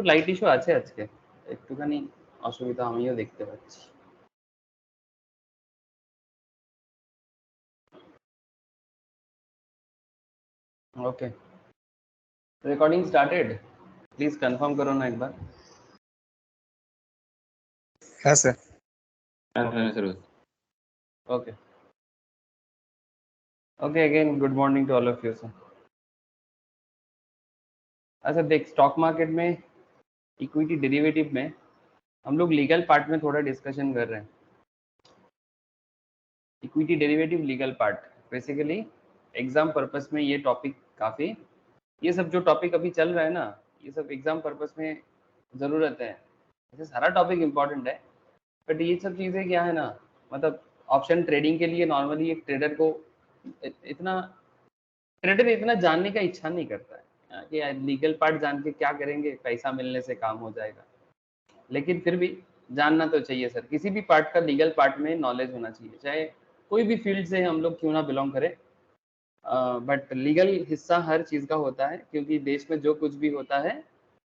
একটু light issue আছে আজকে, একটুখানি অসুবিধা আমিও দেখতে পাচ্ছি। Okay, recording started, please confirm करो ना एक बार। हाँ sir. Okay okay, again good morning to all of you sir. अच्छा देख, स्टॉक मार्केट में इक्विटी डेरिवेटिव में हम लोग लीगल पार्ट में थोड़ा डिस्कशन कर रहे हैं। Equity derivative legal part, basically exam purpose में ये टॉपिक काफ़ी, ये सब जो टॉपिक अभी चल रहा है ना, ये सब एग्जाम पर्पस में ज़रूरत है। ऐसे सारा टॉपिक इम्पॉर्टेंट है, बट ये सब चीज़ें क्या है ना, मतलब ऑप्शन ट्रेडिंग के लिए नॉर्मली एक ट्रेडर को इतना जानने का इच्छा नहीं करता है कि लीगल पार्ट जान के क्या करेंगे, पैसा मिलने से काम हो जाएगा। लेकिन फिर भी जानना तो चाहिए सर, किसी भी पार्ट का लीगल पार्ट में नॉलेज होना चाहिए, चाहे कोई भी फील्ड से हम लोग क्यों ना बिलोंग करें, बट लीगल हिस्सा हर चीज़ का होता है, क्योंकि देश में जो कुछ भी होता है,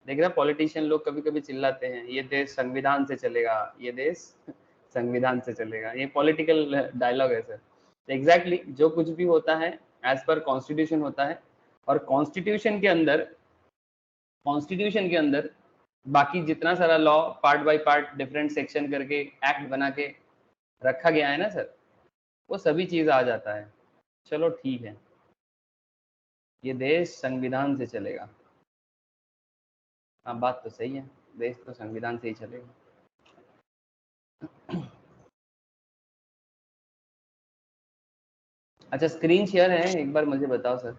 देख रहे पॉलिटिशियन लोग कभी कभी चिल्लाते हैं ये देश संविधान से चलेगा, ये देश संविधान से चलेगा, ये पॉलिटिकल डायलॉग है सर। एग्जैक्टली जो कुछ भी होता है एज पर कॉन्स्टिट्यूशन होता है, और कॉन्स्टिट्यूशन के अंदर बाकी जितना सारा law part by part different section करके एक्ट बना के रखा गया है ना सर, वो सभी चीज आ जाता है। चलो ठीक है, ये देश संविधान से चलेगा, हाँ बात तो सही है, देश तो संविधान से ही चलेगा। अच्छा स्क्रीन शेयर है, एक बार मुझे बताओ सर।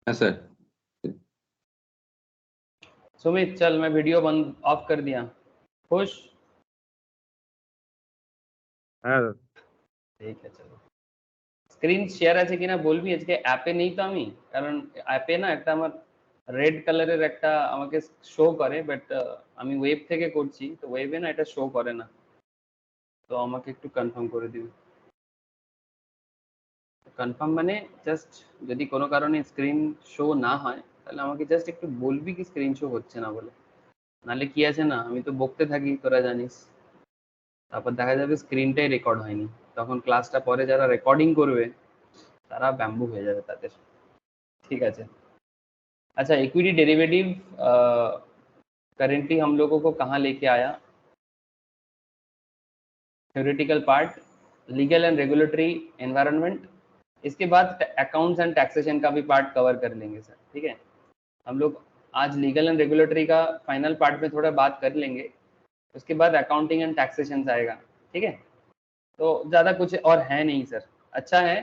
हाँ सर। सुमित चल, मैं वीडियो बंद ऑफ कर दिया, खुश? हाँ ঠিক আছে, স্ক্রিন শেয়ার আছে কিনা বলবি, আজকে অ্যাপে নেই তো আমি, কারণ অ্যাপে না একটা আমার রেড কালারের একটা আমাকে শো করে, বাট আমি ওয়েব থেকে করছি, তো ওয়েবে না এটা শো করে না, তো আমাকে একটু কনফার্ম করে দিবি। কনফার্ম মানে জাস্ট যদি কোনো কারণে স্ক্রিন শো না হয়, তাহলে আমাকে জাস্ট একটু বলবি কি স্ক্রিন শো হচ্ছে না বলে, নাহলে কি আছে না, আমি তো বকতে থাকি তোরা জানিস, তারপর দেখা যাবে স্ক্রিনটাই রেকর্ড হয়নি, তখন ক্লাসটা পরে যারা রেকর্ডিং করবে তারা ব্যাম্বু হয়ে যাবে তাদের। ঠিক আছে, अच्छा इक्विटी डेरिवेटिव करेंटली हम लोगों को कहाँ लेके आया, theoretical part, legal and regulatory environment, इसके बाद अकाउंट्स एंड टैक्सेशन का भी पार्ट कवर कर लेंगे सर। ठीक है, हम लोग आज लीगल एंड रेगुलेटरी का फाइनल पार्ट में थोड़ा बात कर लेंगे, उसके बाद अकाउंटिंग एंड टैक्सेशन आएगा। ठीक है, तो ज़्यादा कुछ और है नहीं सर, अच्छा है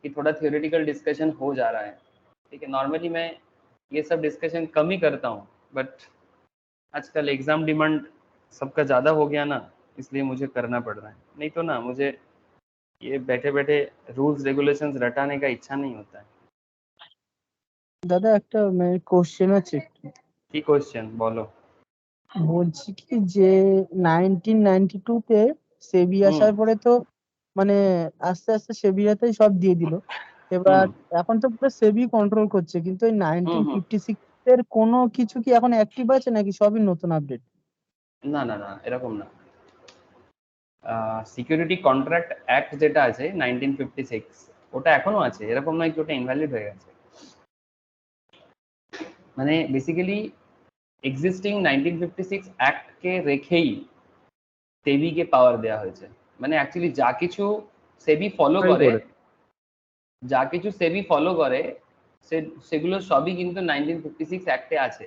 कि थोड़ा थियोरेटिकल डिस्कशन हो जा रहा है। ठीक है, नॉर्मली मैं ये सब डिस्कशन कम ही करता हूँ, बट आजकल एग्जाम डिमांड सबका ज़्यादा हो गया ना, इसलिए मुझे करना पड़ रहा है, नहीं तो ना मुझे ये बैठे बैठे रूल्स रेगुलेशंस रटाने का इच्छा नहीं होता है। দাদা একটা কোশ্চেন আছে, কি কোশ্চেন বলো। বলছি কি যে 1992 তে সেবি আসার পরে তো মানে আস্তে আস্তে সেবিরাতেই সব দিয়ে দিল, এবার এখন তো পুরো সেবি কন্ট্রোল করছে, কিন্তু এই 1956 এর কোনো কিছু কি এখন অ্যাক্টিভ আছে নাকি সবই নতুন আপডেট? না না না, এরকম না, সিকিউরিটি কন্ট্রাক্ট অ্যাক্ট যেটা আছে 1956 ওটা এখনো আছে, এরকম নয় কি ওটা ইনভ্যালিড হয়ে গেছে। মানে বেসিক্যালি এক্সিস্টিং 1956 অ্যাক্ট কে রেখেই সেবি কে পাওয়ার দেওয়া হয়েছে, মানে অ্যাকচুয়ালি যা কিছু সেবি ফলো করে সেগুলো সবই কিন্তু 1956 অ্যাক্টে আছে।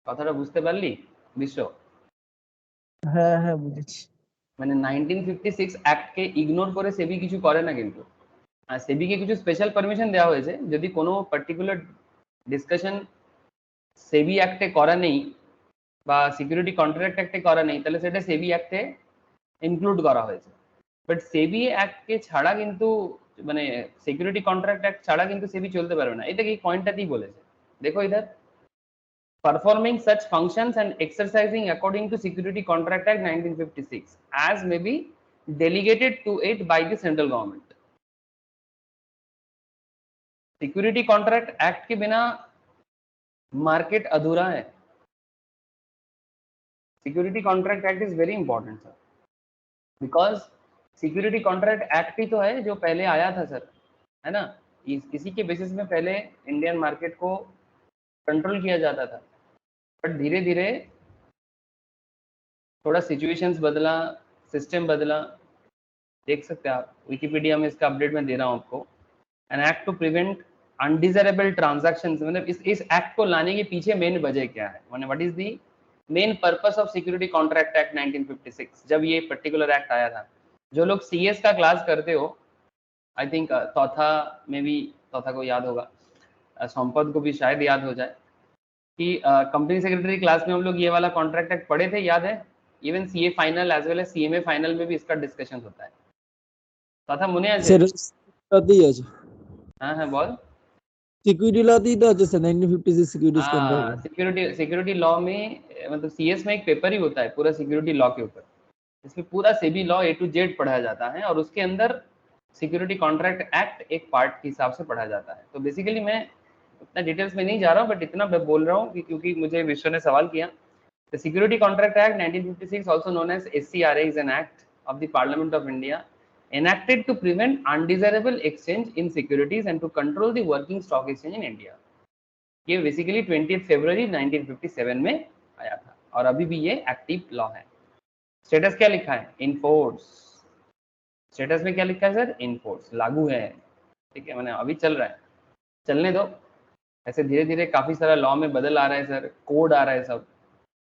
কথাটা বুঝতে পারলি বিশ্ব? হ্যাঁ হ্যাঁ বুঝেছি। মানে 1956 অ্যাক্ট কে ইগনোর করে সেবি কিছু করে না, কিন্তু সেবি কে কিছু স্পেশাল পারমিশন দেওয়া হয়েছে, যদি কোনো পার্টিকুলার ডিসকাশন সেবি অ্যাক্টে করা নেই বা সিকিউরিটি কন্ট্রাক্ট অ্যাক্টে করা নেই, তাহলে সেটা সেবি অ্যাক্টে ইনক্লুড করা হয়েছে। বাট সেবি অ্যাক্টকে ছাড়া কিন্তু, মানে সিকিউরিটি কন্ট্রাক্ট অ্যাক্ট ছাড়া কিন্তু সেবি চলতে পারবে না, এটা কি পয়েন্টটাতেই বলেছে, দেখো ইধার, performing such functions and exercising according to Security Contract Act 1956 as may be delegated to it by the central government। Security contract act के बिना मार्केट अधूरा है। Security contract act is very important sir, because security contract act ही तो है जो पहले आया था सर, है ना। इसी के बेसिस में पहले इंडियन मार्केट को कंट्रोल किया जाता था, बट धीरे धीरे थोड़ा सिचुएशंस बदला, सिस्टम बदला। देख सकते हैं आप, विकिपीडिया में इसका अपडेट मैं दे रहा हूँ आपको। An act to prevent undesirable transactions, मतलब इस एक्ट को लाने के पीछे मेन वजह क्या है, माने what is the main purpose of security contract act 1956। जब ये पर्टिकुलर एक्ट आया था, जो लोग सीएस का क्लास करते हो, आई थिंक चौथा में भी, चौथा को याद होगा, संपद को भी शायद याद हो जाए कि कंपनी सेक्रेटरी क्लास में हम लोग ये वाला कॉन्ट्रैक्ट एक्ट पढ़े थे, याद है। Even CA final as well as CMA final में भी इसका डिस्कशन होता है। चौथा मुने আছে हाँ हाँ बोल। सिक्योरिटी लॉ थी तो अच्छा 1956 सिक्योरिटीज कॉन्ट्रैक्ट। सिक्योरिटी लॉ में मतलब सीएस में एक पेपर ही होता है पूरा सिक्योरिटी लॉ के ऊपर, इसमें पूरा SEBI law A to Z पढ़ा जाता है, और उसके अंदर सिक्योरिटी कॉन्ट्रैक्ट एक्ट एक पार्ट के हिसाब से पढ़ा जाता है। तो बेसिकली मैं उतना डिटेल्स में नहीं जा रहा हूँ, बट इतना मैं बोल रहा हूँ कि क्योंकि मुझे विश्व ने सवाल किया। The Security Contract Act 1956, also known as SCRA, is an act of the Parliament of India enacted to prevent undesirable exchange in securities and to control the working stock exchange in India. ये basically 20 फरवरी 1957 में आया था, और अभी भी ये active law है। Status क्या लिखा है? इनफोर्स। स्टेटस में क्या लिखा है सर? इनफोर्स, लागू है। ठीक है, मैंने अभी चल रहा है, चलने दो। ऐसे धीरे धीरे काफी सारा लॉ में बदल आ रहा है सर, कोड आ रहा है सब।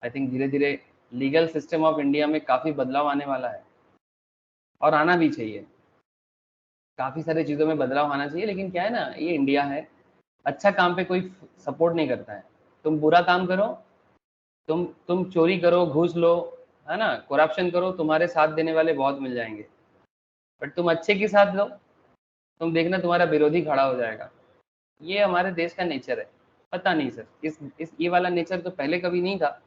आई थिंक धीरे धीरे लीगल सिस्टम ऑफ इंडिया में काफी बदलाव आने वाला है, और आना भी चाहिए। काफी सारी चीजों में बदलाव आना चाहिए, लेकिन क्या है ना, ये इंडिया है, अच्छा काम पे कोई सपोर्ट नहीं करता है। तुम बुरा काम करो, तुम चोरी करो, घूस लो, है ना, करप्शन करो, तुम्हारे साथ देने वाले बहुत मिल जाएंगे। बट तुम अच्छे के साथ दो, तुम देखना तुम्हारा विरोधी खड़ा हो जाएगा। ये हमारे देश का नेचर है। पता नहीं सर, इस ये वाला नेचर तो पहले कभी नहीं था।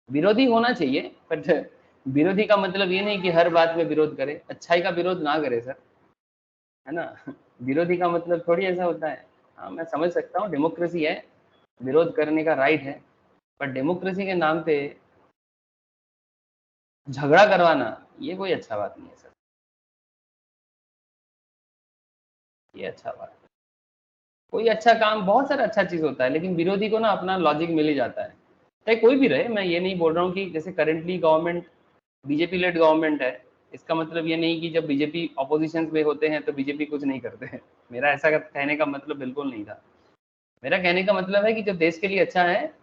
विरोधी होना चाहिए, बट विरोधी का मतलब ये नहीं कि हर बात में विरोध करे, अच्छाई का विरोध ना करे सर, है ना। विरोधी का मतलब थोड़ी ऐसा होता है। हाँ, मैं समझ सकता हूँ, डेमोक्रेसी है, विरोध करने का राइट है, पर डेमोक्रेसी के नाम पे झगड़ा करवाना ये कोई अच्छा बात नहीं है सर, ये अच्छा बात है। कोई अच्छा काम, बहुत सारा अच्छा चीज होता है, लेकिन विरोधी को ना अपना लॉजिक मिल ही जाता है, चाहे कोई भी रहे। मैं ये नहीं बोल रहा हूँ कि जैसे currently government BJP lead government है, इसका मतलब ये नहीं कि जब बीजेपी ऑपोजिशन में होते हैं तो बीजेपी कुछ नहीं करते हैं। मेरा ऐसा कहने का मतलब बिल्कुल नहीं था। मेरा कहने का मतलब है कि जब देश के लिए अच्छा है,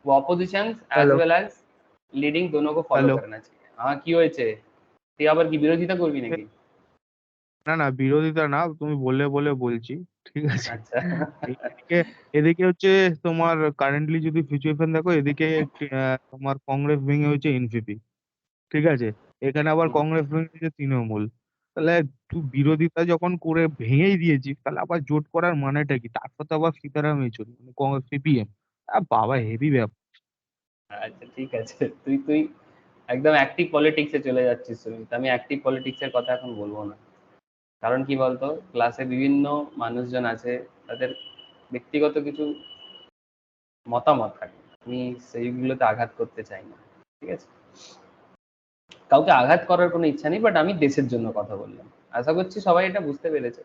वो opposition as hello well as leading दोनों को फॉलो हेलो करना चाहिए। हाँ কি হয়েছে? তুই আবার কি বিরোধিতা করবি নাকি? না না বিরোধিতা না, তুমি বললে বলে বলছি, ঠিক আছে। আচ্ছা। এদিকে এদিকে হচ্ছে তোমার কারেন্টলি যদি সিচুয়েশন দেখো, এদিকে তোমার কংগ্রেস ভেঙে হয়েছে এনসিপি, ঠিক আছে। এখানে আবার হুম। কংগ্রেস ভেঙে হয়েছে তৃণমূল। তাহলে তুই বিরোধিতা যখন করে ভেঙেই দিয়েছিস, তাহলে আবার জোট করার মানেটা কি? তার সাথে আবার সীতারাম ইয়েচুরি মানে সিপিএম, বাবা হেভি ব্যাপার। আচ্ছা ঠিক আছে, তুই তুই একদম অ্যাক্টিভ পলিটিক্সে চলে যাচ্ছিস সুমিত। আমি অ্যাক্টিভ পলিটিক্সের কথা এখন বলবো না। কারণ কি বলতো, ক্লাসে বিভিন্ন মানুষজন আছে, তাদের ব্যক্তিগত কিছু মতামত থাকে, আমি সেইগুলোতে আঘাত করতে চাই না। ঠিক আছে, কাউকে আঘাত করার কোনো ইচ্ছা নেই, বাট আমি দেশের জন্য কথা বললাম। আশা করছি সবাই এটা বুঝতে পেরেছে।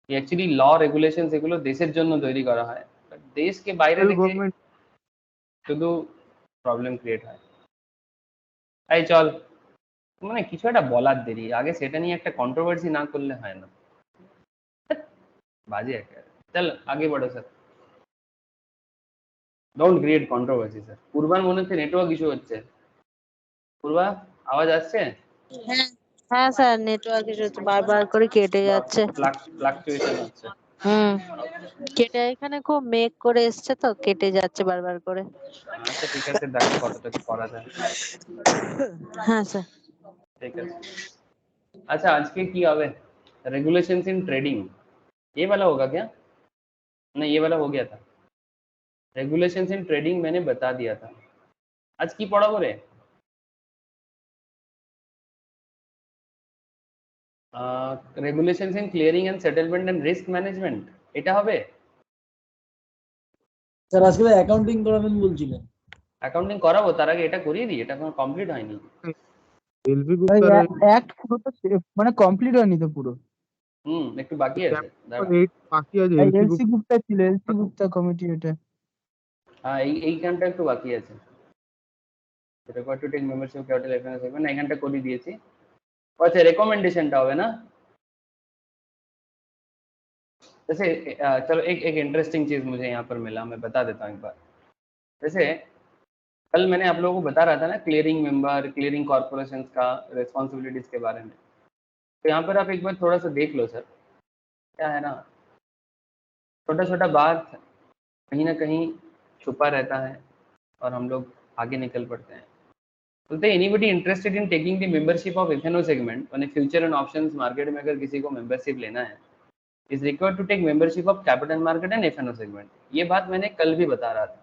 অ্যাকচুয়ালি ল রেগুলেশন এগুলো দেশের জন্য তৈরি করা হয়, বাট দেশকে বাইরে সেন্ট্রাল রেখে গভর্নমেন্ট শুধু প্রবলেম ক্রিয়েট হয়। এই চল, মানে কিছু একটা বলার দেরি, আগে সেটা নিয়ে একটা কন্ট্রোভার্সি না করলে হয় না। বাজে একটা। চল আগে বড়ো sir, don't create controversy sir. পূর্বার মনে হচ্ছে নেটওয়ার্ক ইস্যু হচ্ছে। পূর্বা, আওয়াজ আসছে? হ্যাঁ হ্যাঁ স্যার, নেটওয়ার্ক ইস্যু হচ্ছে, বারবার করে কেটে যাচ্ছে। ফ্লাকচুয়েশন হচ্ছে। হুম, কেটে, এখানে খুব মেঘ করে এসছে তো কেটে যাচ্ছে বারবার করে। আচ্ছা ঠিক আছে, দেখো কতটা কি করা যায়। হ্যাঁ স্যার। ঠিক আছে। अच्छा आज के की आवे रेगुलेशंस इन ट्रेडिंग, ये वाला होगा क्या? नहीं, ये वाला हो गया था। रेगुलेशंस इन ट्रेडिंग मैंने बता दिया था। आज की पढ़ाबो रे? Regulations in clearing and settlement and risk management, এটা হবে? স্যার আজকে অ্যাকাউন্টিং করাবেন বলছিলেন। অ্যাকাউন্টিং করাবো, তার আগে এটা করিয়ে দিই, এটা কোনো কমপ্লিট হয়নি। এলভি ভাই গুপ্তার অ্যাক্ট পুরো তো মানে কমপ্লিট হয়নি তো পুরো। একটু বাকি আছে, দাঁড়া। বাকি আছে ভাই এলসি এলসি গুপ্তা ছিল, এলসি গুপ্তা কমিটি এটা। হ্যাঁ এইখানটা একটু বাকি আছে, record to take membership capital এখানে সেগমেন্ট এইখানটা করে দিয়েছি। আচ্ছা রেকमेंडेशनটা হবে না। जैसे चलो एक इंटरेस्टिंग चीज मुझे यहाँ पर मिला, मैं बता देता हूँ एक बार। जैसे कल मैंने आप लोगों को बता रहा था ना क्लियरिंग मेंबर, क्लियरिंग कॉर्पोरेशन का रिस्पॉन्सिबिलिटीज के बारे में। तो यहाँ पर आप एक बार थोड़ा सा देख लो सर, क्या है ना, छोटा छोटा बात कहीं ना कहीं छुपा रहता है और हम लोग आगे निकल पड़ते हैं। बोलते हैं anybody interested in taking the membership of FNO segment मैंने फ्यूचर एंड ऑप्शंस मार्केट में अगर किसी को मेंबरशिप लेना है is required to take membership of capital market and FNO segment. ये बात मैंने कल भी बता रहा था,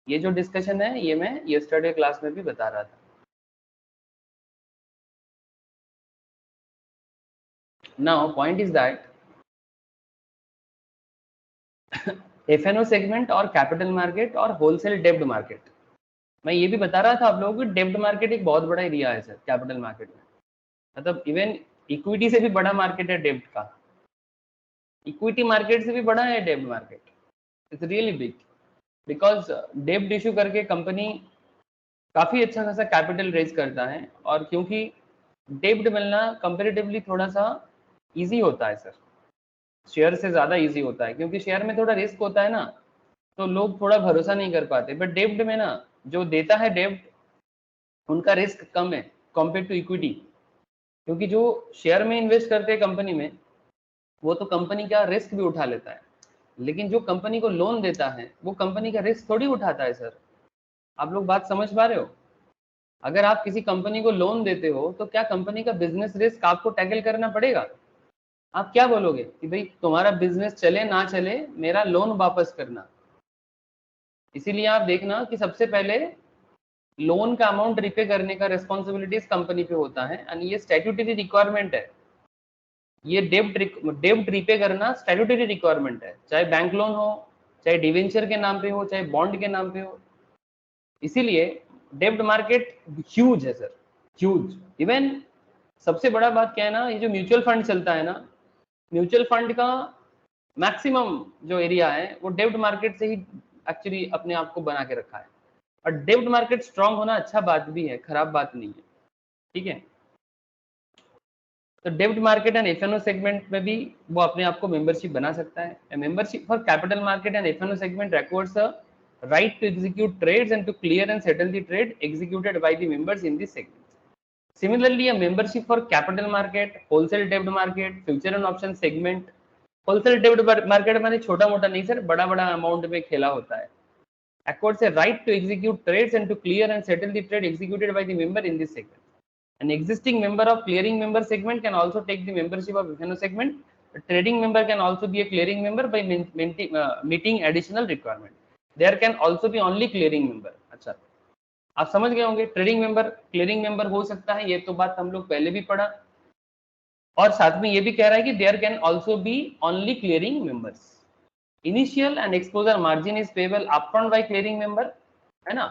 ये जो डिस्कशन है ये मैं यस्टरडे क्लास में भी बता रहा था। Now point is that FNO segment और कैपिटल मार्केट और होलसेल डेब्ट मार्केट, मैं ये भी बता रहा था आप लोगों को, डेब्ट मार्केट एक बहुत बड़ा एरिया है सर कैपिटल मार्केट में। मतलब इवन इक्विटी से भी बड़ा मार्केट है डेब्ट का, इक्विटी मार्केट से भी बड़ा है डेब्ट market. It's really big because डेब्ट इशू करके कंपनी काफी अच्छा खासा कैपिटल रेज करता है, और क्योंकि डेब्ट मिलना कंपेरेटिवली थोड़ा सा इजी होता है सर, शेयर से ज्यादा इजी होता है, क्योंकि शेयर में थोड़ा रिस्क होता है ना, तो लोग थोड़ा भरोसा नहीं कर पाते। बट डेब्ट में ना जो देता है डेब्ट उनका रिस्क कम है कंपेयर टू इक्विटी, क्योंकि जो शेयर में इन्वेस्ट करते हैं कंपनी में वो तो कंपनी का रिस्क भी उठा लेता है, लेकिन जो कंपनी को लोन देता है वो कंपनी का रिस्क थोड़ी उठाता है सर। आप लोग बात समझ पा रहे हो? अगर आप किसी कंपनी को लोन देते हो तो क्या कंपनी का बिजनेस रिस्क आपको टैकल करना पड़ेगा? आप क्या बोलोगे कि भाई तुम्हारा बिजनेस चले ना चले मेरा लोन वापस करना। इसीलिए आप देखना कि सबसे पहले लोन का अमाउंट रिपे करने का रिस्पॉन्सिबिलिटीज कंपनी पे होता है, और ये स्टैट्यूटरी रिक्वायरमेंट है। ये डेब्ट रिपे करना स्टैट्यूटरी रिक्वायरमेंट है, चाहे बैंक लोन हो, चाहे डिवेंचर के नाम पे हो, चाहे बॉन्ड के नाम पे हो। इसीलिए डेब्ट मार्केट ह्यूज है सर, ह्यूज। इवन सबसे बड़ा बात क्या है ना, ये जो म्यूचुअल फंड चलता है ना, म्यूचुअल फंड का मैक्सिमम जो एरिया है वो डेब्ट मार्केट से ही एक्चुअली अपने आप को बना के रखा है। और डेब्ट मार्केट स्ट्रांग होना अच्छा बात भी है, खराब बात नहीं है, ठीक है। तो डेब्ट मार्केट एंड एफएनओ सेगमेंट में भी वो अपने आप को मेंबरशिप बना सकता है। Membership for capital market and FNO segment requires a right to execute trades and to clear and settle the trade executed by the members in this segment. Similarly, a membership for capital market, wholesale debt market, future and option segment, wholesale debt market माने छोटा मोटा नहीं sir, बड़ा बड़ा amount में खेला होता है, accords a right to execute trades and to clear and settle the trade executed by the member in this segment. An existing member of clearing member segment can also take the membership of FNO segment. A trading member can also be a clearing member by meeting additional requirement. There can also be only clearing member. अच्छा, आप समझ गए होंगे, trading member clearing member हो सकता है, ये तो बात हम लोग पहले भी पढ़ा। और साथ में ये भी कह रहा है कि there can also be only clearing members. Initial and exposure margin is payable upfront by clearing member, है ना,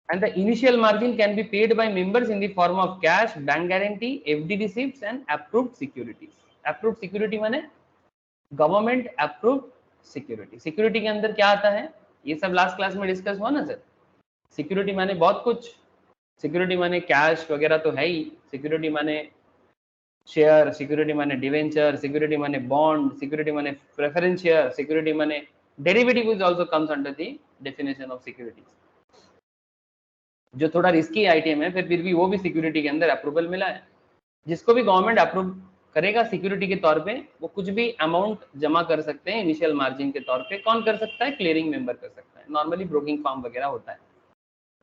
and the initial margin can be paid by members in the form of cash, bank guarantee, FD receipts and approved securities. Approved security माने government approved security. Security के अंदर क्या आता है, ये सब लास्ट क्लास में डिस्कस हुआ ना सर। सिक्योरिटी माने बहुत कुछ, सिक्योरिटी माने कैश वगैरह तो है ही, सिक्योरिटी माने शेयर, सिक्योरिटी माने डिवेंचर, सिक्योरिटी माने बॉन्ड, सिक्योरिटी माने प्रेफरेंस शेयर, सिक्योरिटी माने derivative is also comes under the definition of securities. जो थोड़ा रिस्की आइटम है फिर भी वो भी सिक्योरिटी के अंदर अप्रूवल मिला है। जिसको भी गवर्नमेंट अप्रूव करेगा सिक्योरिटी के तौर पे वो कुछ भी अमाउंट जमा कर सकते हैं इनिशियल मार्जिन के तौर पे। कौन कर सकता है? क्लियरिंग मेंबर कर सकता है, नॉर्मली ब्रोकिंग फर्म वगैरह होता है।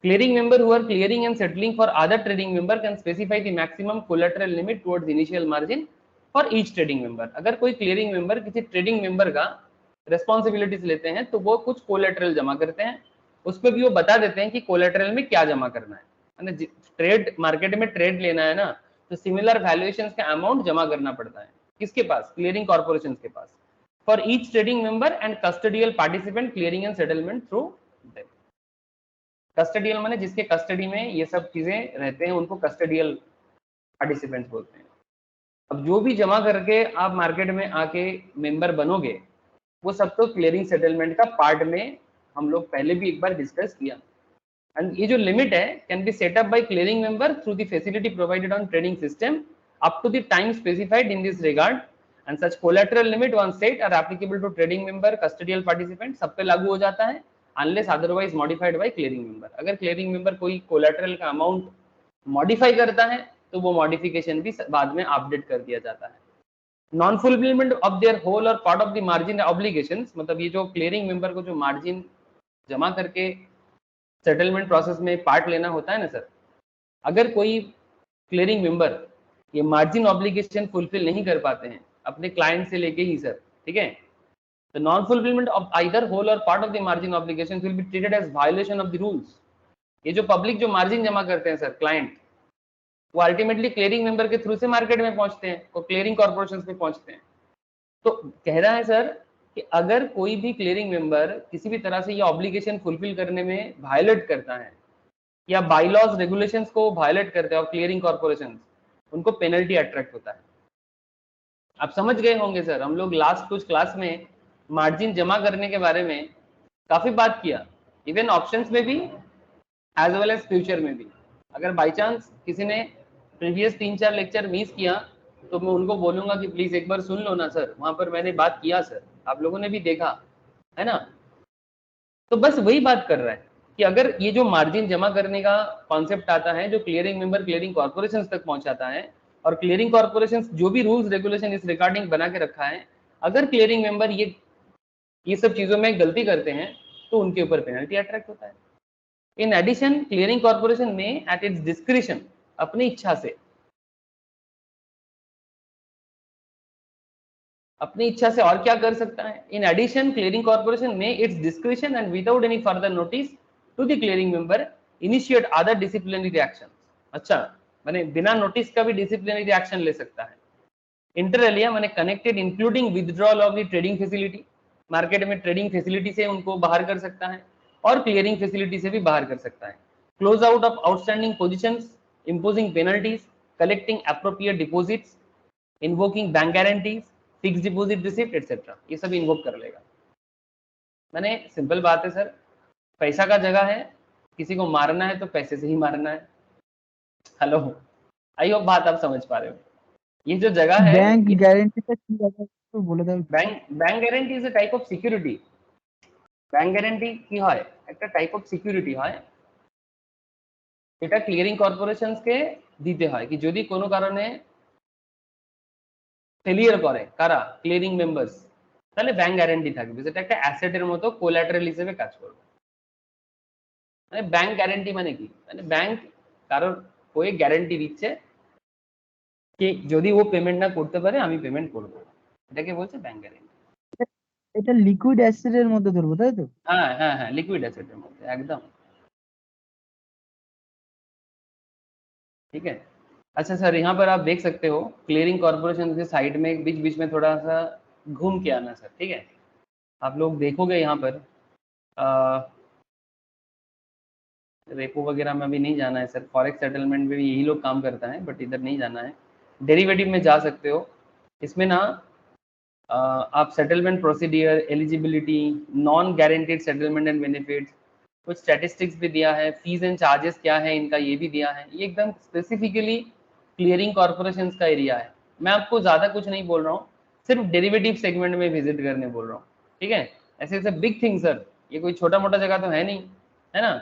Clearing member who are clearing and settling for other trading member can specify the maximum collateral limit towards initial margin for each trading member. अगर कोई क्लियरिंग मेंबर किसी trading member का responsibilities लेते हैं तो वो कुछ कोलैटरल जमा करते हैं, उसमें भी वो बता देते हैं कि कोलैटरल में क्या जमा करना है। ट्रेड मार्केट में ट्रेड लेना है ना, तो सिमिलर वैल्यूएशंस का अमाउंट जमा करना पड़ता है। किसके पास? क्लियरिंग कॉर्पोरेशन के पास। For each trading member and custodial participant clearing and settlement through them. Custodial माने जिसके कस्टडी में ये सब चीजें रहते हैं उनको कस्टडियल पार्टिसिपेंट्स बोलते हैं। अब जो भी जमा करके आप मार्केट में आके मेंबर बनोगे वो सब तो क्लियरिंग सेटलमेंट का पार्ट में हम लोग पहले भी एक बार डिस्कस किया। एंड ये जो लिमिट है can be set up by clearing member through the facility provided on trading system up to the time specified in this regard and such collateral limit once set are applicable to trading member custodial participant, सब पे लागू हो जाता है unless otherwise modified by clearing member. अगर clearing member कोई collateral का amount modify करता है तो वो मॉडिफिकेशन भी बाद में अपडेट कर दिया जाता है। Non fulfilment of their whole or part of the margin obligations, मतलब ये जो क्लियरिंग मेंबर को जो मार्जिन जमा करके सेटलमेंट प्रोसेस में पार्ट लेना होता है ना सर, अगर कोई क्लियरिंग मेंबर ये मार्जिन ऑब्लिगेशन फुलफिल नहीं कर पाते हैं अपने क्लाइंट से लेके ही सर, ठीक है, the non fulfilment of either whole or part of the margin obligation will be treated as violation of the rules. ये जो पब्लिक जो मार्जिन जमा करते हैं सर क्लाइंट, वो अल्टीमेटली क्लियरिंग मेंबर के थ्रू से मार्केट में पहुंचते हैं, वो क्लियरिंग कॉर्पोरेशन में पहुंचते हैं। तो कह रहा है सर कि अगर कोई भी क्लियरिंग मेंबर किसी भी तरह से ये ऑब्लिगेशन फुलफिल करने में वायलेट करता है या बाईलॉज रेगुलेशंस को वायलेट करते हैं और क्लियरिंग कॉर्पोरेशन, उनको पेनल्टी अट्रैक्ट होता है। आप समझ गए होंगे सर, हम लोग लास्ट कुछ क्लास में मार्जिन जमा करने के बारे में काफी बात किया, इवन ऑप्शंस में भी एज वेल एज फ्यूचर में भी। अगर बाई चांस किसी ने प्रीवियस 3-4 लेक्चर मिस किया तो मैं उनको बोलूंगा कि प्लीज एक बार सुन लो ना सर, वहां पर मैंने बात किया सर, आप लोगों ने भी देखा है ना। तो बस वही बात कर रहा है कि अगर ये जो मार्जिन जमा करने का कॉन्सेप्ट आता है जो क्लियरिंग मेंबर क्लियरिंग कॉर्पोरेशन तक पहुंचाता है और क्लियरिंग कॉर्पोरेशन जो भी रूल्स रेगुलेशन इस रिगार्डिंग बना के रखा है, अगर क्लियरिंग मेंबर ये सब चीजों में गलती करते हैं तो उनके ऊपर पेनल्टी अट्रैक्ट होता है। इन एडिशन क्लियरिंग कॉर्पोरेशन में एट इट्स डिस्क्रिशन, अपनी इच्छा से, अपनी इच्छा से और क्या कर सकता है। इन एडिशन क्लियरिंग कॉर्पोरेशन में its discretion and without any further notice to the clearing member initiate other disciplinary action. अच्छा, माने बिना नोटिस का भी डिसिप्लिनरी एक्शन ले सकता है। इंटर एलिया माने connected including withdrawal of the trading facility, market में ट्रेडिंग फैसिलिटी से उनको बाहर कर सकता है और क्लियरिंग फैसिलिटी से भी बाहर कर सकता है। Close out of outstanding positions, imposing penalties, collecting appropriate deposits, invoking bank guarantees, fixed deposit receipt etc. ये सब इन्वोक कर लेगा। मैंने सिंपल बात है सर, पैसा का जगह है, किसी को मारना है तो पैसे से ही मारना है। हेलो, आई होप बात आप समझ पा रहे हो। ये जो जगह है, बैंक গ্যারান্টিটা কি আছে একটু বলে দাও। Bank guarantee is a type of security. Bank guarantee কি হয়? একটা টাইপ অফ সিকিউরিটি হয়, এটা ক্লিয়ারিং কর্পোরেশনসকে দিতে হয় কি যদি কোনো কারণে ফেলিয়ার করে কারা, ক্লিয়ারিং মেম্বার্স, তাহলে ব্যাংক গ্যারান্টি থাকবে, যেটা একটা অ্যাসেটের মতো কোল্যাটারাল হিসেবে কাজ করবে। মানে ব্যাংক গ্যারান্টি মানে কি, মানে ব্যাংক কারোর হয়ে গ্যারান্টি দিচ্ছে कि যদি ও পেমেন্ট না করতে পারে আমি পেমেন্ট করব, এটাকে বলছে ব্যাংক গ্যারান্টি। এটা লিকুইড অ্যাসেটের মধ্যে ধরবো তাই তো? হ্যাঁ হ্যাঁ হ্যাঁ, লিকুইড অ্যাসেটের মধ্যে একদম, ठीक है। अच्छा सर, यहाँ पर आप देख सकते हो क्लियरिंग कॉर्पोरेशन के साइड में बीच बीच में थोड़ा सा घूम के आना सर, ठीक है। आप लोग देखोगे यहाँ पर रेपो वगैरह में अभी नहीं जाना है सर, फॉरेक्स सेटलमेंट में भी यही लोग काम करता है, बट इधर नहीं जाना है। डेरिवेटिव में जा सकते हो, इसमें ना आप settlement procedure, eligibility, non guaranteed settlement and benefits, कुछ स्टैटिस्टिक्स भी दिया है, फीस एंड चार्जेस क्या है इनका ये भी दिया है। ये एकदम स्पेसिफिकली क्लियरिंग कॉर्पोरेशंस का एरिया है। मैं आपको ज़्यादा कुछ नहीं बोल रहा हूँ, सिर्फ डेरिवेटिव सेगमेंट में विजिट करने बोल रहा हूँ, ठीक है। ऐसे ऐसे बिग थिंग सर, ये कोई छोटा मोटा जगह तो है नहीं, है ना,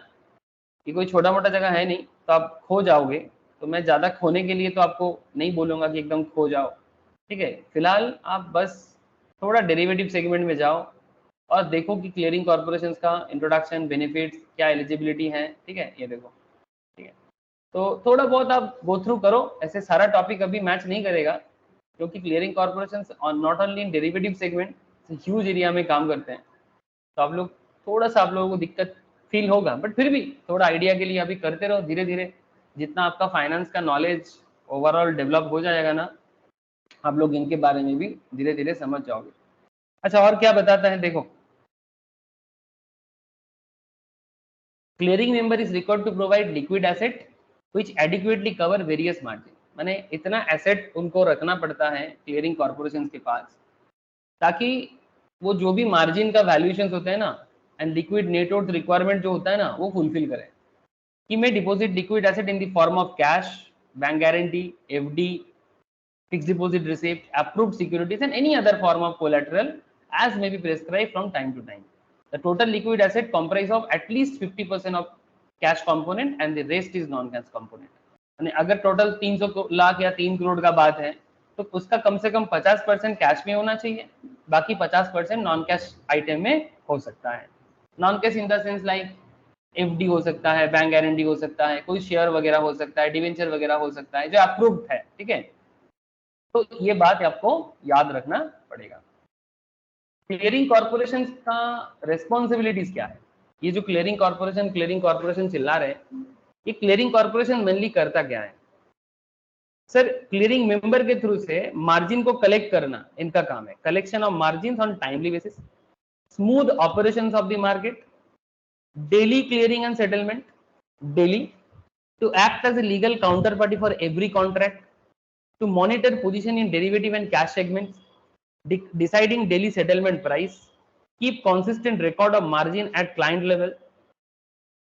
ये कोई छोटा मोटा जगह है नहीं, तो आप खो जाओगे। तो मैं ज़्यादा खोने के लिए तो आपको नहीं बोलूँगा कि एकदम खो जाओ, ठीक है। फिलहाल आप बस थोड़ा डेरिवेटिव सेगमेंट में जाओ और देखो कि क्लियरिंग कॉर्पोरेशंस का इंट्रोडक्शन, बेनिफिट्स, क्या एलिजिबिलिटी है, ठीक है, ये देखो, ठीक है। तो थोड़ा बहुत आप गो थ्रू करो, ऐसे सारा टॉपिक अभी मैच नहीं करेगा, क्योंकि clearing corporations not only in derivative segment, huge area में काम करते हैं। तो आप लोग थोड़ा सा, आप लोगों को दिक्कत फील होगा, बट फिर भी थोड़ा आइडिया के लिए अभी करते रहो धीरे धीरे। जितना आपका फाइनेंस का नॉलेज ओवरऑल डेवलप हो जाएगा ना, आप लोग इनके बारे में भी धीरे धीरे समझ जाओगे। अच्छा, और क्या बताता है देखो, clearing member is required to provide liquid asset which adequately cover various margin. माने इतना एसेट उनको रखना पड़ता है क्लियरिंग कॉर्पोरेशन के पास, ताकि वो जो भी मार्जिन का वैल्यूएशन होता है ना, and liquid net worth requirement जो होता है ना, वो फुलफिल करे। He may deposit liquid asset in the form of cash, bank guarantee, FD, fixed deposit receipt, approved securities, and any other form of collateral as may be prescribed from time to time. The total liquid asset comprises of at least 50% of cash component and the rest is non-cash component. यानी अगर total 300 lakh या 3 करोड़ का बात है, तो उसका कम से कम 50% कैश में होना चाहिए, बाकी 50% नॉन कैश आइटम में हो सकता है। Non cash in the sense like FD हो सकता है, बैंक गारंटी हो सकता है, कोई शेयर वगैरह हो सकता है, डिवेंचर वगैरह हो सकता है जो अप्रूव्ड है, ठीक है। तो ये बात आपको याद रखना पड़ेगा। क्लियरिंग कॉर्पोरेशन का रेस्पॉन्सिबिलिटीज क्या है? ये जो क्लियरिंग कॉर्पोरेशन चिल्ला रहे हैं, ये क्लियरिंग कॉर्पोरेशन मेनली करता क्या है सर? क्लियरिंग मेंबर के थ्रू से मार्जिन को कलेक्ट करना इनका काम है। Collection of margin on timely basis, smooth operations of the market, daily clearing and settlement, daily, to act as a legal counterparty for every contract, to monitor position in derivative and cash segments, deciding daily settlement price, keep consistent record of margin at client level,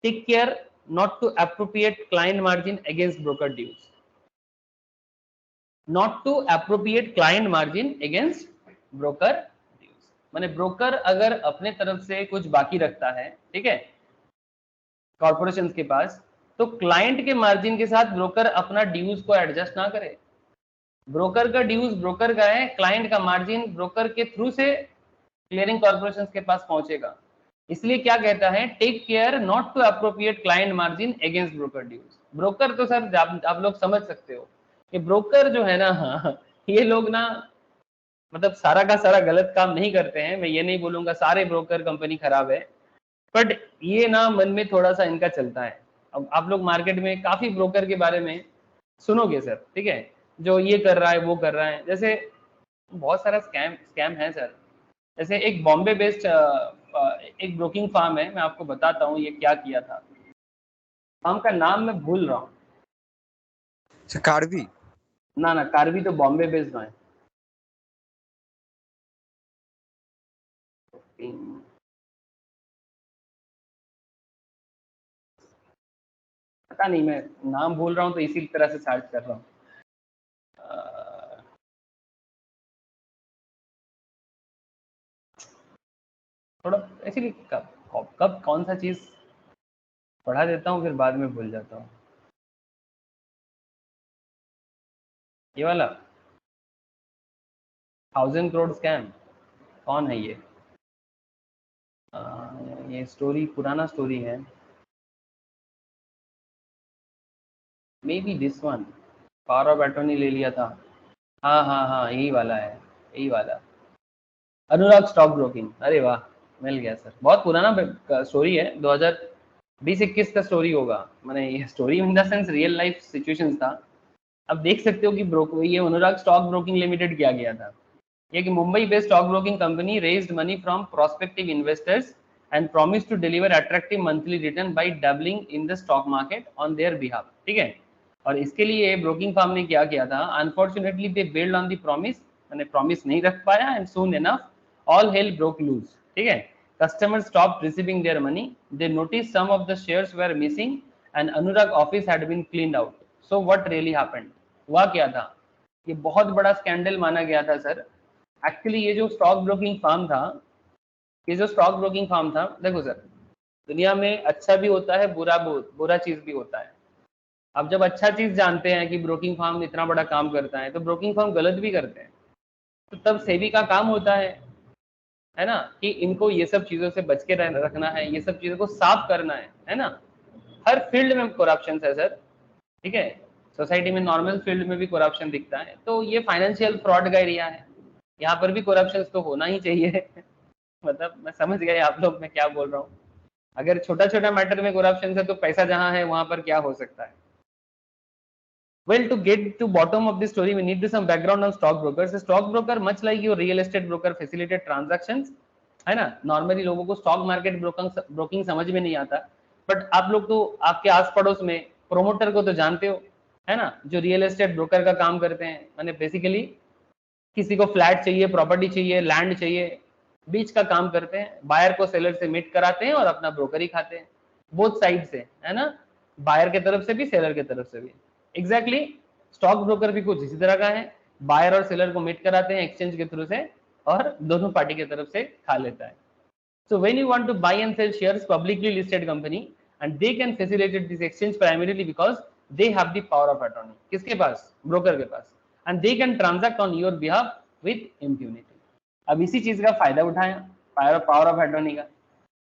take care not to appropriate client margin against broker dues, not to appropriate client margin against broker dues। माने broker अगर अपने तरफ से कुछ बाकी रखता है, ठीक है, कॉर्पोरेशन के पास, तो क्लाइंट के मार्जिन के साथ ब्रोकर अपना ड्यूज को एडजस्ट ना करे। ब्रोकर का ड्यूज ब्रोकर का है, क्लाइंट का मार्जिन ब्रोकर के थ्रू से क्लियरिंग कॉर्पोरेशन के पास पहुंचेगा। इसलिए क्या कहता है, take care not to appropriate client margin against broker dues. Broker तो सर आप लोग समझ सकते हो कि ब्रोकर जो है ना ये लोग ना मतलब सारा का सारा गलत काम नहीं करते हैं। मैं ये नहीं बोलूंगा सारे ब्रोकर कंपनी खराब है, बट ये ना मन में थोड़ा सा इनका चलता है। अब आप लोग मार्केट में काफी ब्रोकर के बारे में सुनोगे सर, ठीक है, जो ये कर रहा है वो कर रहा है, जैसे बहुत सारा स्कैम है सर। जैसे एक बॉम्बे बेस्ड एक ब्रोकिंग फार्म है, मैं आपको बताता हूँ ये क्या किया था। फार्म का नाम मैं भूल रहा हूँ। कार्वी? ना कार्वी तो बॉम्बे बेस्ड है। पता नहीं, मैं नाम भूल रहा हूँ तो इसी तरह से सर्च कर रहा हूँ। थोड़ा एक्चुअली कब कौन सा चीज पढ़ा देता हूँ फिर बाद में भूल जाता हूँ। ये वाला 1000 करोड़ स्कैम कौन है ये? ये स्टोरी पुराना स्टोरी है, may be this one, power of attorney ले लिया था। हाँ यही वाला है, यही वाला, अनुराग स्टॉक ब्रोकिंग। अरे वाह, मिल गया सर। बहुत पुराना स्टोरी है, 2020-21 का स्टोरी होगा। मैंने ये story in the sense real life situations था। अब देख सकते हो कि ये अनुराग स्टॉक ब्रोकिंग लिमिटेड किया गया था। ये कि Mumbai based stock broking company raised money from prospective investors and promise to deliver attractive monthly return by dabbling in the stock market on their behalf, ठीक है। और इसके लिए ब्रोकिंग फर्म ने क्या किया था, unfortunately they build on the promise, मैंने प्रॉमिस नहीं रख पाया, and soon enough all hell broke loose, ठीक है। Customers stopped receiving their money. They noticed some of the shares were missing and Anurag office had been cleaned out. So what really happened? हुआ क्या था? ये बहुत बड़ा scandal माना गया था सर। एक्चुअली ये जो स्टॉक ब्रोकिंग फार्म था, देखो सर, दुनिया में अच्छा भी होता है, बुरा चीज भी होता है। अब जब अच्छा चीज जानते हैं कि ब्रोकिंग फर्म इतना बड़ा काम करता है, तो ब्रोकिंग फर्म गलत भी करते हैं, तो तब सेबी का काम होता है ना, कि इनको ये सब चीजों से बच के रखना है, ये सब चीजों को साफ करना है ना। हर फील्ड में करप्शन है सर, ठीक है। सोसाइटी में नॉर्मल फील्ड में भी करप्शन दिखता है, तो ये फाइनेंशियल फ्रॉड का एरिया है, यहाँ पर भी करप्शन तो होना ही चाहिए मतलब मैं समझ गए आप लोग मैं क्या बोल रहा हूँ। अगर छोटा छोटा मैटर में करप्शन है तो पैसा जहाँ है वहां पर क्या हो सकता है। Well, to get to bottom of the story, we need to some background on stock brokers. A stock broker, much like your real estate broker, facilitate transactions, है ना. नॉर्मली लोगों को स्टॉक मार्केट ब्रोकिंग समझ में नहीं आता, but आप लोग तो आपके आस पड़ोस में प्रोमोटर को तो जानते हो, है ना, जो रियल एस्टेट ब्रोकर का काम करते हैं. मैंने बेसिकली किसी को फ्लैट चाहिए, प्रॉपर्टी चाहिए, लैंड चाहिए, बीच का काम करते हैं, बायर को सेलर से मीट कराते हैं और अपना ब्रोकरी खाते हैं, बोथ साइड से, है ना, बायर के तरफ से भी, सेलर के तरफ से भी. एग्जैक्टली स्टॉक ब्रोकर भी कुछ इसी तरह का है, बायर और सेलर को मीट कराते हैं एक्सचेंज के थ्रू से और दोनों पार्टी की तरफ से खा लेता है. So when you want to buy and sell shares publicly listed company, and they can facilitate this exchange primarily because they have the power of attorney. किसके पास? ब्रोकर के पास. And they can transact on your behalf with impunity. अब इसी चीज का फायदा उठाया power of attorney का.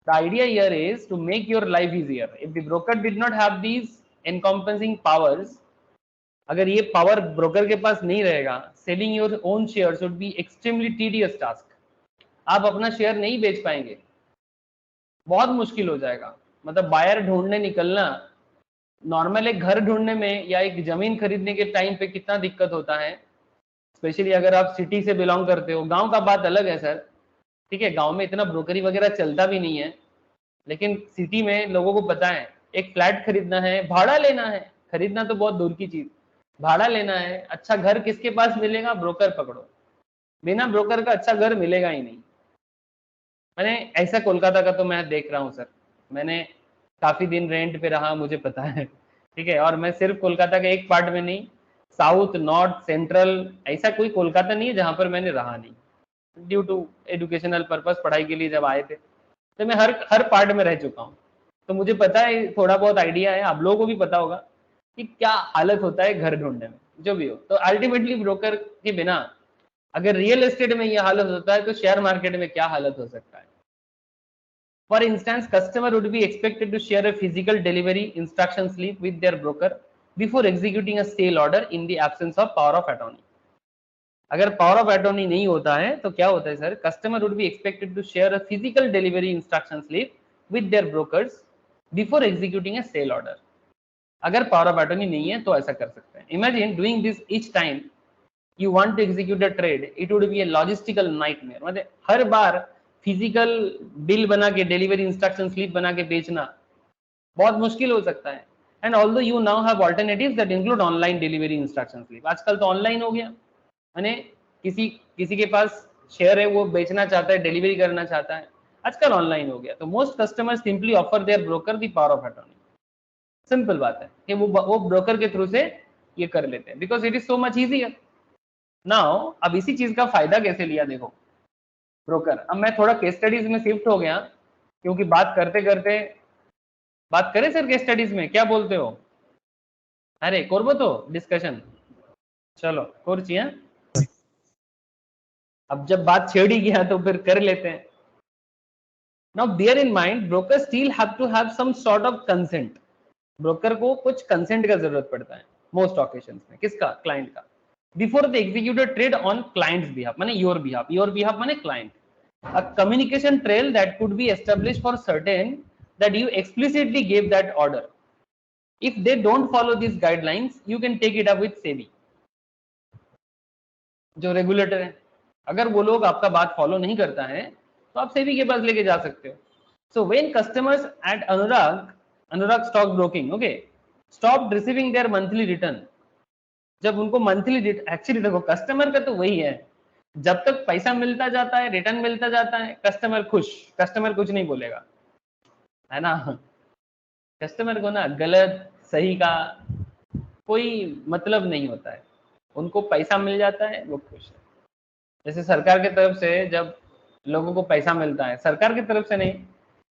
The idea here is to make your life easier. If the broker did not have these encompassing powers, अगर ये पावर ब्रोकर के पास नहीं रहेगा, selling your own shares would be extremely tedious task. आप अपना share नहीं बेच पाएंगे, बहुत मुश्किल हो जाएगा. मतलब बायर ढूंढने निकलना, नॉर्मल एक घर ढूंढने में या एक जमीन खरीदने के टाइम पे कितना दिक्कत होता है, स्पेशली अगर आप सिटी से बिलोंग करते हो. गांव का बात अलग है सर, ठीक है, गांव में इतना ब्रोकरी वगैरह चलता भी नहीं है, लेकिन सिटी में लोगों को पता है एक फ्लैट खरीदना है, भाड़ा लेना है, खरीदना तो बहुत दूर की चीज, भाड़ा लेना है, अच्छा घर किसके पास मिलेगा? ब्रोकर पकड़ो, बिना ब्रोकर का अच्छा घर मिलेगा ही नहीं. मैंने ऐसा कोलकाता का तो मैं देख रहा हूँ सर, मैंने काफी दिन रेंट पे रहा, मुझे पता है, ठीक है, और मैं सिर्फ कोलकाता के एक पार्ट में नहीं, साउथ, नॉर्थ, सेंट्रल, ऐसा कोई कोलकाता नहीं है जहां पर मैंने रहा नहीं. ड्यू टू एजुकेशनल पर्पस, पढ़ाई के लिए जब आए थे, तो मैं हर पार्ट में रह चुका हूँ, तो मुझे पता है, थोड़ा बहुत आइडिया है. आप लोगों को भी पता होगा कि क्या हालत होता है घर ढूंढने में, जो भी हो. तो अल्टीमेटली ब्रोकर के बिना अगर रियल एस्टेट में यह हालत होता है, तो शेयर मार्केट में क्या हालत हो सकता है. For instance, customer would be expected to share a physical delivery instruction slip with their broker before executing a sale order in the absence of power of attorney. अगर power of attorney नहीं होता है तो क्या होता है sir? Customer would be expected to share a physical delivery instruction slip with their brokers before executing a sale order. अगर power of attorney नहीं है तो ऐसा कर सकते हैं. Imagine doing this each time you want to execute a trade. It would be a logistical nightmare. मतलब हर बार physical bill बना के, डिलीवरी इंस्ट्रक्शन स्लिप बना के बेचना बहुत मुश्किल हो सकता है. And although you now have alternatives that include online delivery instruction slip. आजकल तो ऑनलाइन हो गया, यानी किसी के पास शेयर है, वो बेचना चाहता है, डिलीवरी करना चाहता है, आजकल ऑनलाइन हो गया. तो most customers simply offer there broker the power of attorney. Simple बात है कि वो ब्रोकर के थ्रू से ये कर लेते हैं, because it is so much easier. Now अब इसी चीज का फायदा कैसे लिया देखो ब्रोकर. अब मैं थोड़ा केस स्टडीज में शिफ्ट हो गया, क्योंकि बात करते करते बात करें सर केस स्टडीज में, क्या बोलते हो? अरे करबो तो डिस्कशन, चलो करची है. अब जब बात छेड़ ही गया तो फिर कर लेते हैं. Now bear in mind, broker still have to have some sort of consent. Broker को कुछ कंसेंट का जरूरत पड़ता है मोस्ट ऑकेशंस में. किसका? क्लाइंट का. Before the executed trade on clients behalf, माने योर बिहाफ माने client. A communication trail that could be established for certain that you explicitly gave that order. If they don't follow these guidelines, you can take it up with SEBI, जो regulator है. अगर वो लोग आपका बात follow नहीं करता है तो आप सेबी के पास लेके जा सकते हो. So when customers at Anurag stock broking, okay, stopped receiving their monthly return, जब उनको मंथली, एक्चुअली देखो कस्टमर का तो वही है, जब तक पैसा मिलता जाता है, रिटर्न मिलता जाता है, कस्टमर खुश, कस्टमर कुछ नहीं बोलेगा, है ना. कस्टमर को ना गलत सही का कोई मतलब नहीं होता है, उनको पैसा मिल जाता है, वो खुश है. जैसे सरकार की तरफ से जब लोगों को पैसा मिलता है, सरकार की तरफ से नहीं,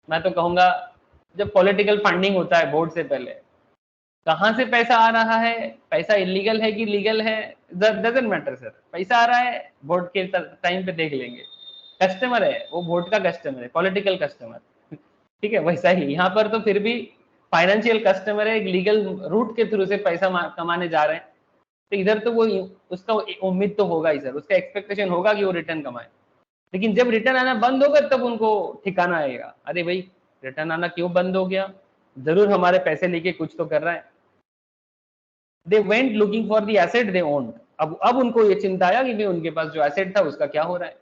मैं तो कहूँगा जब पॉलिटिकल फंडिंग होता है वोट से पहले, कहाँ से पैसा आ रहा है, पैसा इलीगल है कि लीगल है, डजंट मैटर सर, पैसा आ रहा है, वोट के टाइम पे देख लेंगे. कस्टमर है वो, वोट का कस्टमर है, पॉलिटिकल कस्टमर, ठीक है. वैसा ही यहाँ पर तो फिर भी फाइनेंशियल कस्टमर है, एक लीगल रूट के थ्रू से पैसा कमाने जा रहे हैं. तो इधर तो वो उसका उम्मीद तो होगा ही सर, उसका एक्सपेक्टेशन होगा कि वो रिटर्न कमाए. लेकिन जब रिटर्न आना बंद होगा तब उनको ठिकाना आएगा, अरे भाई रिटर्न आना क्यों बंद हो गया, जरूर हमारे पैसे लेके कुछ तो कर रहा है. They went looking for the asset they owned. अब उनको ये चिंता आया कि भाई उनके पास जो एसेट था उसका क्या हो रहा है.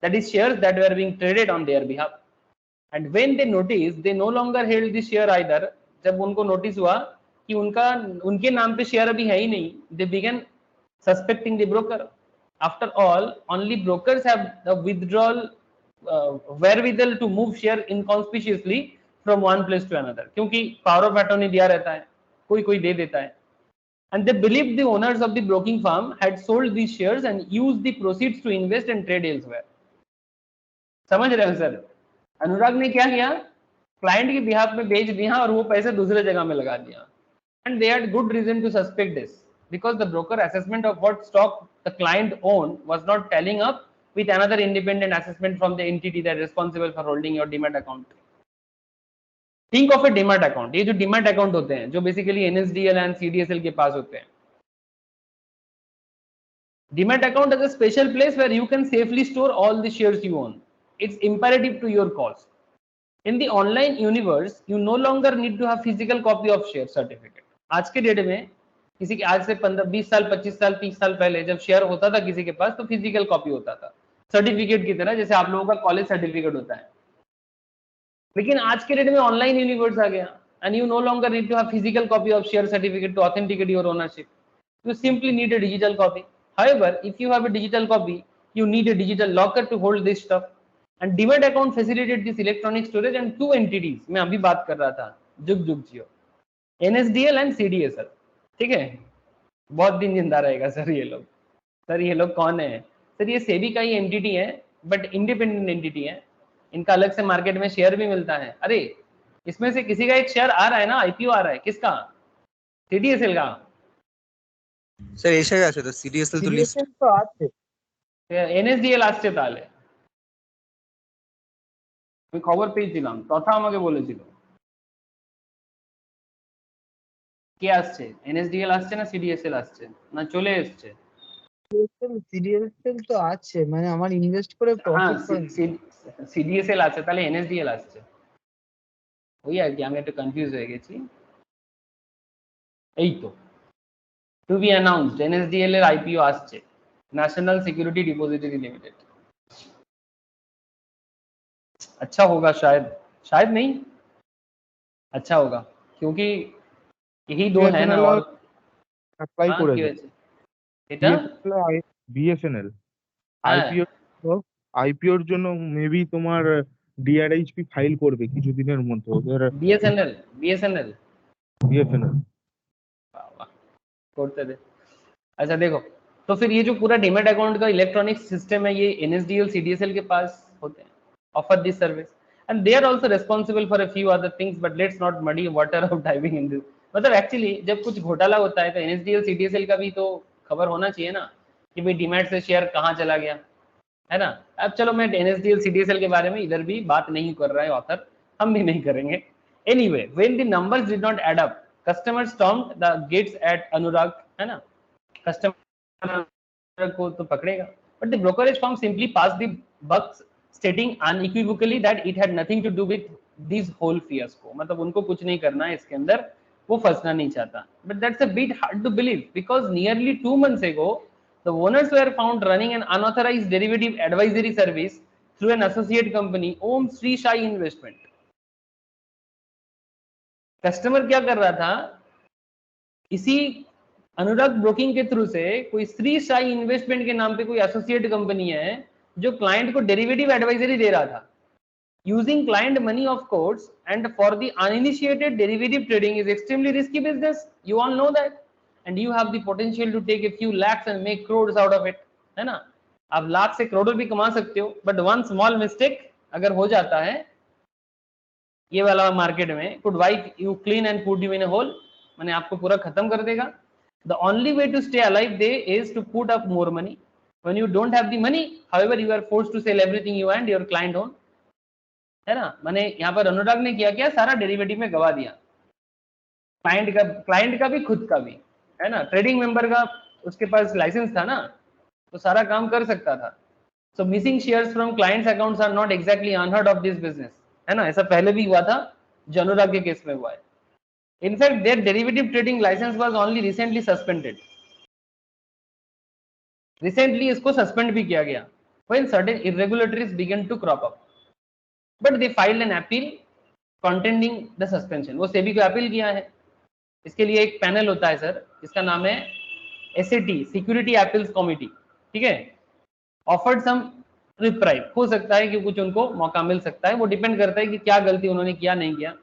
That is shares that were being traded on their behalf. And when they notice they know longer held the share either. जब उनको नोटिस हुआ कि उनके नाम पे शेयर अभी है ही नहीं, दे begin suspecting the broker. After all only brokers have the withdrawal wherewithal to move share inconspicuously from one place to another. क्योंकि पावर ऑफ अटॉर्नी दिया रहता है, कोई दे देता है. And they believed the owners of the broking firm had sold these shares and used the proceeds to invest and trade elsewhere. समझ रहे हो सर? अनुराग ने क्या किया, क्लाइंट के बिहाफ में बेच दिया और वो पैसे दूसरे जगह में लगा दिया. And they had good reason to suspect this because the broker assessment of what stock the client owned was not tallying up with another independent assessment from the entity that is responsible for holding your demat account. Think of a demat account. ये जो demat account होते हैं, जो basically NSDL and CDSL के पास होते हैं. Demat account is a special place where you can safely store all the shares you own. It's imperative to your cause. In the online universe, you no longer need to have physical copy of share certificate. आज के date में किसी के आज से 15, 20 साल, 25 साल, 30 साल पहले जब शेयर होता था किसी के पास तो फिजिकल कॉपी होता था, सर्टिफिकेट की तरह, जैसे आप लोगों का कॉलेज सर्टिफिकेट होता है. लेकिन आज के डेट में ऑनलाइन यूनिवर्स आ गया and you no longer need to have physical copy of share certificate to authenticate your ownership. You simply need a digital copy. However, if you have a digital copy, you need a digital locker to hold this stuff. And Demat account facilitated this electronic storage and two entities. मैं अभी बात कर रहा था, जुग जुग जियो, NSDL and CDSL. ठीक है, बहुत दिन जिंदा रहेगा सर ये लोग. सर ये लोग कौन है? सर ये सेबी का ही एंटिटी है, बट इंडिपेंडेंट एंटिटी है. इनका अलग से मार्केट में शेयर भी मिलता है. अरे इसमें से किसी का एक शेयर आ रहा है ना, आईपीओ आ रहा है. किसका? CDSL का. স্যার এসে গেছে তো সিডিএসএল তো লিস্ট CDSL তো আছে, NSDL আসছে তাহলে. আমি খবর পেয়েছিলাম, তথা আমাকে বলেছিল. কে আসছে? NSDL আসছে না CDSL আসছে না চলে এসছে? CDSL তো আছে, মানে আমার ইনভেস্ট করে হ্যাঁ, প্রফিট করে CDSL আছে, তাহলে NSDL আসছে. ওই আর কি, আমি একটু কনফিউজ হয়ে গেছি. এই তো টু বি অ্যানাউন্সড NSDL এর আইপিও আসছে, ন্যাশনাল সিকিউরিটি डिपॉजिटरी लिमिटेड. अच्छा होगा शायद, शायद नहीं, अच्छा होगा क्योंकि यही दो है ना. और অ্যাপ্লাই हाँ, করে কি দেয় হয়েছে এটা? বিএসএনএল হ্যাঁ, আইপিওর জন্য মেবি তোমার ডিআরএইচপি ফাইল করবে কিছুদিনের মধ্যে ওদের BSNL বিএসএনএল. करते थे. अच्छा देखो, तो फिर ये जो पूरा डीमैट अकाउंट का इलेक्ट्रॉनिक सिस्टम है, ये NSDL CDSL के पास होते हैं, offer this service, and they are also responsible for a few other things, but let's not muddy water of diving in this. मतलब एक्चुअली जब कुछ घोटाला होता है तो NSDL CDSL का भी तो खबर होना चाहिए ना कि भाई डीमैट से शेयर कहाँ चला गया, है ना. अब चलो मैं NSDL CDSL के बारे में इधर भी बात नहीं कर रहा है ऑथर, हम भी नहीं करेंगे. Anyway, when the numbers did not add up, customers stormed the gates at Anurag, है ना. कस्टमर को तो पकड़ेगा, but the brokerage firm simply passed the buck, stating unequivocally that it had nothing to do with this whole fiasco. मतलब उनको कुछ नहीं करना है इसके अंदर, वो फंसना नहीं चाहता. But that's a bit hard to believe because nearly 2 months ago, the owners were found running an unauthorized derivative advisory service through an associate company, Om Sri Sai Investment. Customer क्या कर रहा था, इसी अनुराग ब्रोकिंग के through से कोई Shri Sai investment के नाम पे कोई एसोसिएट कंपनी है जो क्लाइंट को डेरिवेटिव एडवाइजरी दे रहा था. Using client money of course and for the uninitiated derivative trading is extremely risky business. You all know that and you have the potential to take a few lakhs and make crores out of it, है ना. आप लाख से करोड़ भी कमा सकते हो, but one small mistake अगर हो जाता है ये वाला मार्केट में, could wipe you clean and put you in a hole, माने आपको पूरा खत्म कर देगा. The only way to stay alive there is to put up more money. When you don't have the money, however, you are forced to sell everything you and your client own, है ना. माने यहाँ पर अनुराग ने क्या सारा derivative में गवा दिया, क्लाइंट का भी खुद का भी, है ना. ट्रेडिंग मेंबर का उसके पास लाइसेंस था ना, तो सारा काम कर सकता था. So missing shares from clients accounts are not exactly unheard of this business, है ना. ऐसा पहले भी हुआ था, जो अनुराग के केस में हुआ है. In fact, their derivative trading license was only recently suspended. Recently इसको suspend भी किया गया when certain irregularities began to crop up. But they filed an appeal contending the suspension. वो सेबी को अपील किया है. इसके लिए एक पैनल होता है सर, इसका नाम है SAT, सिक्योरिटी अपील्स कमिटी. ठीक है. ऑफर्ड सम रिप्राइव, हो सकता है कि कुछ उनको मौका मिल सकता है, वो डिपेंड करता है कि क्या गलती उन्होंने किया नहीं किया.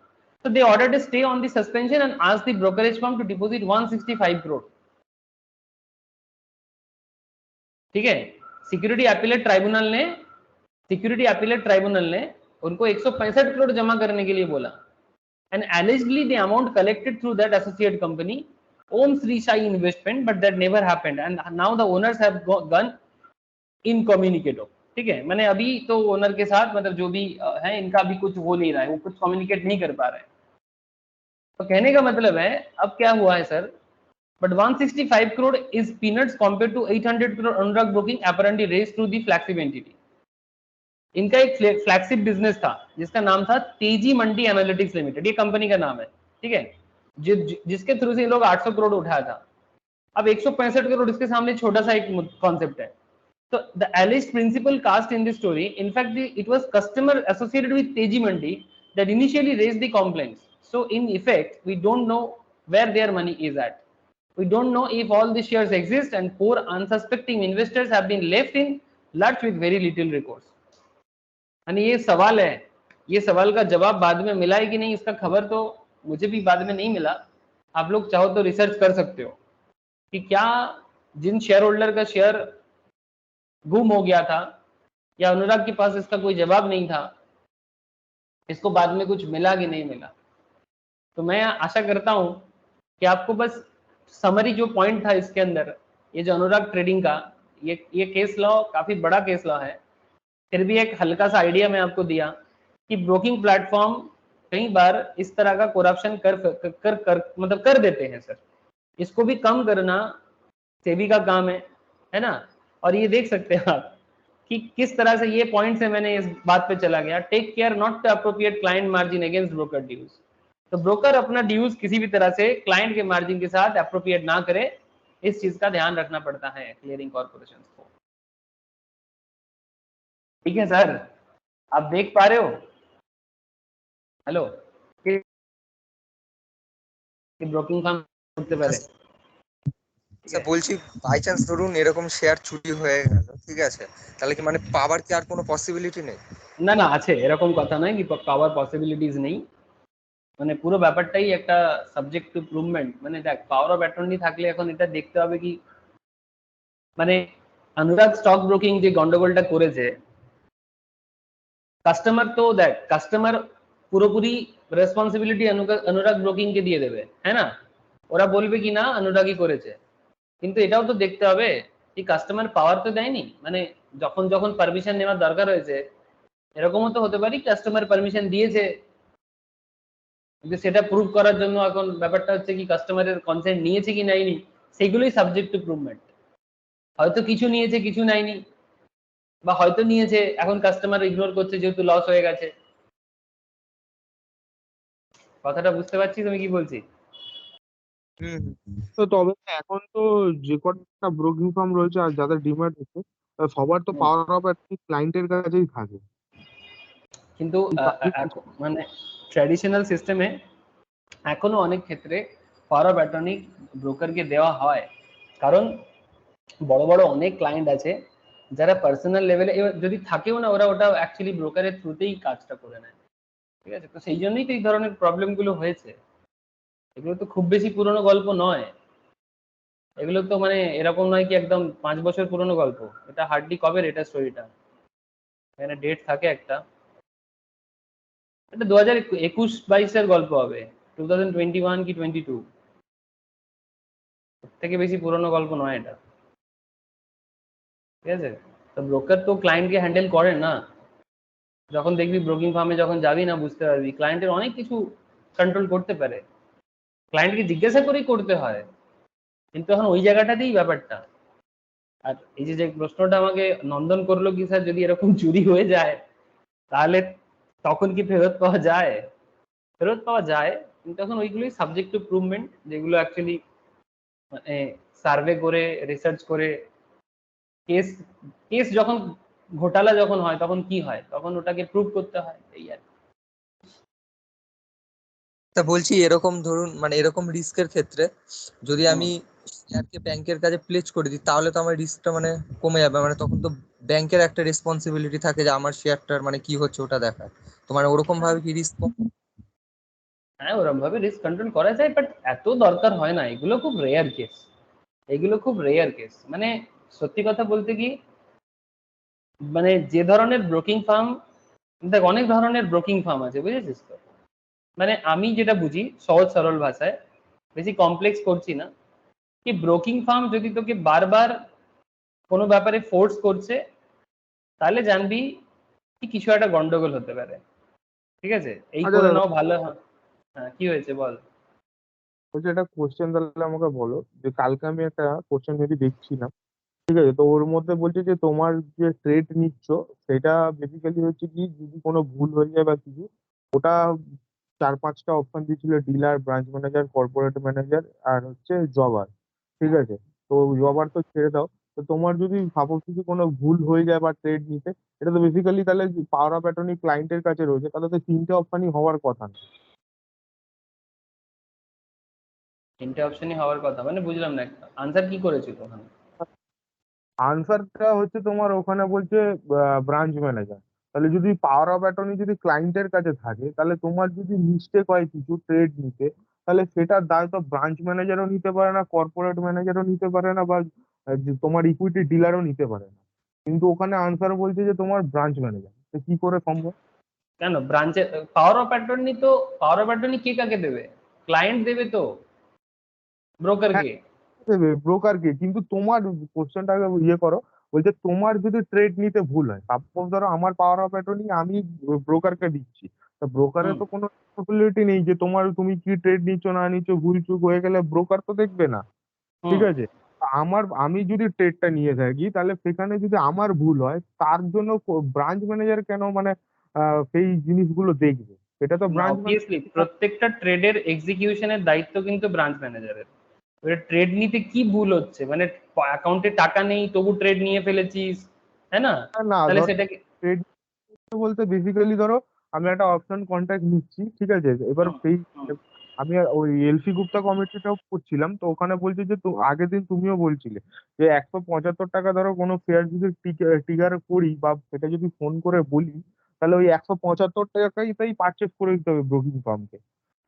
So they ordered a stay on the suspension and asked the brokerage firm to deposit 165 crore. ठीक है. सिक्योरिटी अपीलेट ट्राइब्यूनल ने उनको 165 करोड़ जमा करने के लिए बोला. And allegedly the amount collected through that associate company owns Sri Sai investment, but that never happened, and now the owners have gone incommunicado. ठीक है. मैंने अभी तो ओनर के साथ मतलब जो भी है इनका अभी कुछ हो नहीं रहा है, वो कुछ कम्युनिकेट नहीं कर पा रहे हैं. तो कहने का मतलब है अब क्या हुआ है sir, but 165 crore is peanuts compared to 800 crore Anurag Broking apparently raised through the flagship entity. इनका एक फ्लैगशिप बिजनेस था जिसका नाम था तेजी मंडी एनालिटिक्स लिमिटेड, ये कंपनी का नाम है. ठीक है. जिसके थ्रू से इन लोग 800 करोड़ उठाया था. अब 165 करोड़ इसके सामने छोटा सा एक कॉन्सेप्ट है. तो the A list principal cast in this story, in fact it was customer associated with Teji Mandi that initially raised the complaints. So in effect we don't know where their money is at. We don't know if all the shares exist, and poor unsuspecting investors have been left in lurch with very little recourse. यानी ये सवाल है, ये सवाल का जवाब बाद में मिला है कि नहीं, इसका खबर तो मुझे भी बाद में नहीं मिला. आप लोग चाहो तो रिसर्च कर सकते हो कि क्या जिन शेयर होल्डर का शेयर गुम हो गया था या अनुराग के पास इसका कोई जवाब नहीं था, इसको बाद में कुछ मिला कि नहीं मिला. तो मैं आशा करता हूं कि आपको बस समरी जो पॉइंट था इसके अंदर, ये जो अनुराग ट्रेडिंग का ये केस लॉ काफी बड़ा केस लॉ है, फिर भी एक हल्का सा आइडिया मैं आपको दिया कि ब्रोकिंग प्लेटफॉर्म कई बार इस तरह का करप्शन कर देते हैं सर. इसको भी कम करना सेबी का काम है ना. और ये देख सकते हैं आप कि किस तरह से ये पॉइंट से मैंने इस बात पे चला गया. Take care not to appropriate client margin against broker dues. तो ब्रोकर अपना ड्यूज किसी भी तरह से क्लाइंट के मार्जिन के साथ अप्रोप्रिएट ना करे, इस चीज का ध्यान रखना पड़ता है क्लियरिंग कॉर्पोरेशन को. ठीक है सर, आप देख पा रहे हो? हेलो, ব্রোকিং ফার্ম করতে পারে স্যার বলছি বাই চান্স ধরুন এরকম শেয়ার চুরি হয়ে গেল, ঠিক আছে, তাহলে কি মানে পাওয়ার কি আর কোনো পসিবিলিটি নেই? না না, আছে, এরকম কথা নয় কি পাওয়ার পসিবিলিটিস নেই. মানে পুরো ব্যাপারটাই একটা সাবজেক্ট টু ইমপ্রুভমেন্ট. মানে দেখ, পাওয়ার অফ অ্যাটর্নি থাকলে এখন এটা দেখতে হবে কি মানে অনুরাগ স্টক ব্রোকিং যে গন্ডগোলটা করেছে, কাস্টমার তো দেখ, কাস্টমার পুরোপুরি রেসপন্সিবিলিটি অনুরাগ ব্রোকিং কে দিয়ে দেবে, হ্যাঁ না? ওরা বলবে কি না অনুরাগই করেছে, কিন্তু এটাও তো দেখতে হবে কি কাস্টমার পাওয়ার তো দেয়নি. মানে যখন যখন পারমিশন নেওয়ার দরকার হয়েছে, এরকমও তো হতে পারে কাস্টমার পারমিশন দিয়েছে, কিন্তু সেটা প্রুভ করার জন্য এখন ব্যাপারটা হচ্ছে কি কাস্টমারের কনসেন্ট নিয়েছে কি নেয়নি, সেগুলোই সাবজেক্ট টু ইমপ্রুভমেন্ট. হয়তো কিছু নিয়েছে কিছু নেয়নি, বা হয়তো নিয়েছে এখন কাস্টমার ইগনোর করছে যেহেতু লস হয়ে গেছে. কথাটা বুঝতে পারছিস আমি কি বলছি? তো তবে এখন তো যে কটা ব্রোকিং ফার্ম রয়েছে আর যাদের ডিমান্ড আছে সবার তো পাওয়ার অফ অ্যাটর্নি ক্লায়েন্টের কাছেই থাকে, কিন্তু মানে ট্র্যাডিশনাল সিস্টেমে এখনো অনেক ক্ষেত্রে পাওয়ার অফ অ্যাটর্নি ব্রোকারকে দেওয়া হয়, কারণ বড় বড় অনেক ক্লায়েন্ট আছে যারা পার্সোনাল লেভেলে যদি থাকেও না, ওরা ওটা অ্যাকচুয়ালি ব্রোকারের থ্রুতেই কাজটা করে নেয়. ঠিক আছে, তো সেই জন্যই তো এই ধরনের প্রবলেমগুলো হয়েছে. এগুলো তো খুব বেশি পুরনো গল্প নয়, এগুলো তো মানে এরকম নয় কি একদম 5 বছর পুরনো গল্প. এটা হার্ডলি কবে এটা স্টোরিটা, এখানে ডেট থাকে একটা, এটা 2021-22 এর গল্প হবে, 2021 কি 22, থেকে বেশি পুরনো গল্প নয় এটা. ঠিক আছে, তো ব্রোকার তো ক্লায়েন্টকে হ্যান্ডেল করে না. যখন দেখবি ব্রোকিং ফার্মে যখন যাবি না, বুঝতে পারবি ক্লায়েন্টের অনেক কিছু কন্ট্রোল করতে পারে, ক্লায়েন্টকে জিজ্ঞাসা করেই করতে হয়, কিন্তু এখন ওই জায়গাটাতেই ব্যাপারটা. আর এই যে প্রশ্নটা আমাকে নন্দন করলো কি স্যার যদি এরকম চুরি হয়ে যায় তাহলে তখন কি ফেরত পাওয়া যায়? ফেরত পাওয়া যায়, কিন্তু এখন ওইগুলোই সাবজেক্ট টু প্রুভমেন্ট, যেগুলো অ্যাকচুয়ালি মানে সার্ভে করে রিসার্চ করে কেস কেস যখন ঘোটালা যখন হয় তখন কি হয়, তখন ওটাকে প্রুভ করতে হয়, এই আর কি। তা বলছি এরকম ধরুন মানে এরকম রিস্কের ক্ষেত্রে যদি হুম। আমি শেয়ারকে ব্যাংকের কাছে প্লেজ করে দিই তাহলে তো আমার রিস্কটা মানে কমে যাবে, মানে তখন তো ব্যাংকের একটা রেসপন্সিবিলিটি থাকে যে আমার শেয়ারটার মানে কি হচ্ছে ওটা দেখার, তো মানে ওরকম ভাবে কি রিস্ক? হ্যাঁ, ওরকম ভাবে রিস্ক কন্ট্রোল করা যায়, বাট এত দরকার হয় না, এগুলো খুব রেয়ার কেস, এগুলো খুব রেয়ার কেস। মানে সত্যি কথা বলতে কি, মানে যে ধরনের ব্রোকিং ফার্ম, দেখ অনেক ধরনের ব্রোকিং ফার্ম আছে, বুঝেছিস তো? মানে আমি যেটা বুঝি সহজ সরল ভাষায়, বেশি কমপ্লেক্স করছি না, কি ব্রোকিং ফার্ম যদি তোকে বারবার কোনো ব্যাপারে ফোর্স করছে তাহলে জানবি কি কিছু একটা গন্ডগোল হতে পারে, ঠিক আছে? এই আচ্ছা করে দাদা, নাও ভালো হয়। হ্যাঁ, কি হয়েছে বল। বলছি একটা কোশ্চেন তাহলে আমাকে বলো, যে কালকে আমি একটা কোশ্চেন যদি দেখছিলাম, ঠিক আছে, তো ওর মধ্যে বলছে যে তোমার যে ট্রেড নিচ্ছ সেটা বেসিক্যালি হচ্ছে কি যদি কোনো ভুল হয়ে যায় বা কিছু, ওটা 4-5টা অপশন দিয়েছিল, dealer, branch manager, corporate manager আর হচ্ছে জবার, ঠিক আছে? তো জবার তো ছেড়ে দাও, তো তোমার যদি সাপোজ কিছু কোনো ভুল হয়ে যায় বা ট্রেড নিতে, এটা তো বেসিক্যালি তাহলে পাওয়ার অফ অ্যাটর্নি ক্লায়েন্টের কাছে রয়েছে, তাহলে তো 3টে অপশনই হওয়ার কথা না। তিনটে অপশনই হওয়ার কথা মানে বুঝলাম না, আনসার কি করেছিল ওখানে? আনসারটা হচ্ছে তোমার ওখানে বলছে ব্রাঞ্চ ম্যানেজার। তাহলে যদি পাওয়ার অফ অ্যাটর্নি যদি ক্লায়েন্টের কাছে থাকে, তাহলে তোমার যদি মিস্টেক হয় কিছু ট্রেড নিতে, তাহলে সেটার দায় তো ব্রাঞ্চ ম্যানেজারও নিতে পারে না, কর্পোরেট ম্যানেজারও নিতে পারে না, বা যে তোমার ইকুইটি ডিলারও নিতে পারে না। কিন্তু ওখানে আনসার বলছে যে তোমার ব্রাঞ্চ ম্যানেজার, তো কি করে সম্ভব? কেন ব্রাঞ্চে পাওয়ার অফ অ্যাটর্নি, তো পাওয়ার অফ অ্যাটর্নি কে কাকে দেবে? ক্লায়েন্ট দেবে তো হ্যাঁ, ব্রোকারকে। দেবে ব্রোকারকে, কিন্তু তোমার কোশ্চেনটাকে ইয়ে করো, বলছে তোমার যদি ট্রেড নিতে ভুল হয়, সাপোজ ধরো আমার পাওয়ার অফ অ্যাটর্নি আমি ব্রোকারকে দিচ্ছি, তো ব্রোকারের হুম তো কোনো রেসপন্সিবিলিটি নেই যে তুমি কি ট্রেড নিচ্ছ না নিচ্ছ, ভুল চুক হয়ে গেলে ব্রোকার তো দেখবে না, ঠিক হুম। আছে? আমি যদি ট্রেডটা নিয়ে থাকি, তাহলে সেখানে যদি আমার ভুল হয় তার জন্য ব্রাঞ্চ ম্যানেজার কেন মানে সেই জিনিসগুলো দেখবে? সেটা তো না, ব্রাঞ্চ অবভিয়াসলি ম্যানেজার। প্রত্যেকটা ট্রেডের এক্সিকিউশনের দায়িত্ব কিন্তু ব্রাঞ্চ ম্যানেজারের। ট্রেড নিতে কি ভুল হচ্ছে, মানে অ্যাকাউন্টে টাকা নেই তবু ট্রেড নিয়ে ফেলেছিস, তাই না? না, তাহলে ধরো সেটাকে ট্রেড বলতে বেসিক্যালি ধরো আমি একটা অপশন কন্ট্রাক্ট নিচ্ছি, ঠিক আছে, এবার হুম সেই হুম আমি ওই এলসি গুপ্তা কমিটিটাও করছিলাম, তো ওখানে বলছে যে আগের দিন তুমিও বলছিলে যে 175 টাকা ধরো কোনো শেয়ার যদি টিগার করি বা সেটা যদি ফোন করে বলি, তাহলে ওই 175 টাকাই তাই পারচেস করে দিতে হবে ব্রোকিং ফার্মকে।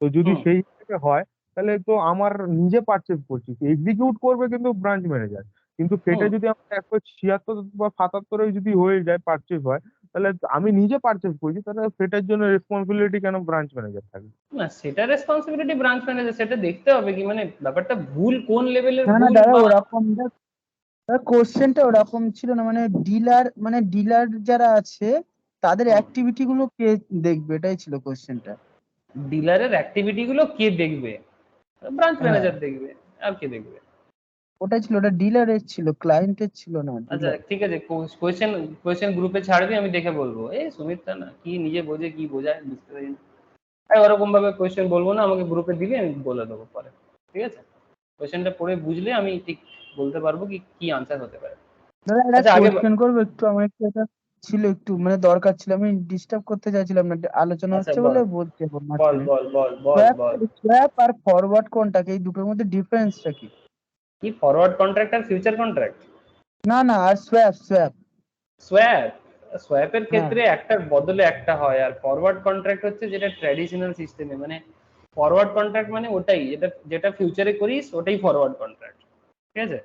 তো যদি হুম সেই থেকে হয়, তাহলে তো আমার নিজে পারচেস করছি, এক্সিকিউট করবে কিন্তু ব্রাঞ্চ ম্যানেজার, কিন্তু সেটা হুম। যদি আমার 176 বা 77 যদি হয়ে যায় পারচেস হয়, তাহলে আমি নিজে পারচেস করছি, তাহলে সেটার জন্য রেসপন্সিবিলিটি কেন ব্রাঞ্চ ম্যানেজার থাকবে? না, সেটা রেসপন্সিবিলিটি ব্রাঞ্চ ম্যানেজার, সেটা দেখতে হবে কি মানে ব্যাপারটা ভুল কোন লেভেলের না না ভুল দাদা বা। ওরকম কোশ্চেনটা ওরকম ছিল না, মানে ডিলার যারা আছে তাদের অ্যাক্টিভিটি গুলো কে দেখবে, এটাই ছিল কোশ্চেনটা। ডিলারের অ্যাক্টিভিটি গুলো কে দেখবে? ব্রাঞ্চ হ্যাঁ, ম্যানেজার দেখবে, আর কে দেখবে? ওটাই ছিল, ওটা ডিলারের ছিল, ক্লায়েন্টের ছিল না, আচ্ছা ডিলার। ঠিক আছে, কোয়েশ্চেন কোয়েশ্চেন গ্রুপে ছাড়বি, আমি দেখে বলবো। এই সুমিতটা না কি নিজে বোঝে কি বোঝায় বুঝতে পারি না। ওরকম ভাবে কোয়েশ্চেন বলবো না, আমাকে গ্রুপে দিবি, আমি বলে দেবো পরে, ঠিক আছে? কোয়েশ্চেনটা পড়ে বুঝলে আমি ঠিক বলতে পারবো কি কি আনসার হতে পারে। দাদা একটা আচ্ছা আগে কোশ্চেন করবো একটু, আমার একটু এটা ছিল, একটু মানে দরকার ছিল, আমি ডিস্টার্ব করতে চাইছিলাম না, আলোচনা আচ্ছা হচ্ছে বল বলে বলছি এখন বল মাঝখানে। বল বল বল সোয়াপ বল সোয়াপ আর ফরওয়ার্ড কোনটাকে, এই দুটোর মধ্যে ডিফারেন্সটা কি? কি ফরওয়ার্ড কন্ট্রাক্ট আর ফিউচার কন্ট্রাক্ট? না না, আর সোয়াপ সোয়াপ। সোয়াপ, সোয়াপের হ্যাঁ, ক্ষেত্রে একটার বদলে একটা হয়, আর ফরওয়ার্ড কন্ট্রাক্ট হচ্ছে যেটা ট্র্যাডিশনাল সিস্টেমে, মানে ফরওয়ার্ড কন্ট্রাক্ট মানে ওটাই, যেটা যেটা ফিউচারে করিস ওটাই ফরওয়ার্ড কন্ট্রাক্ট, ঠিক আছে?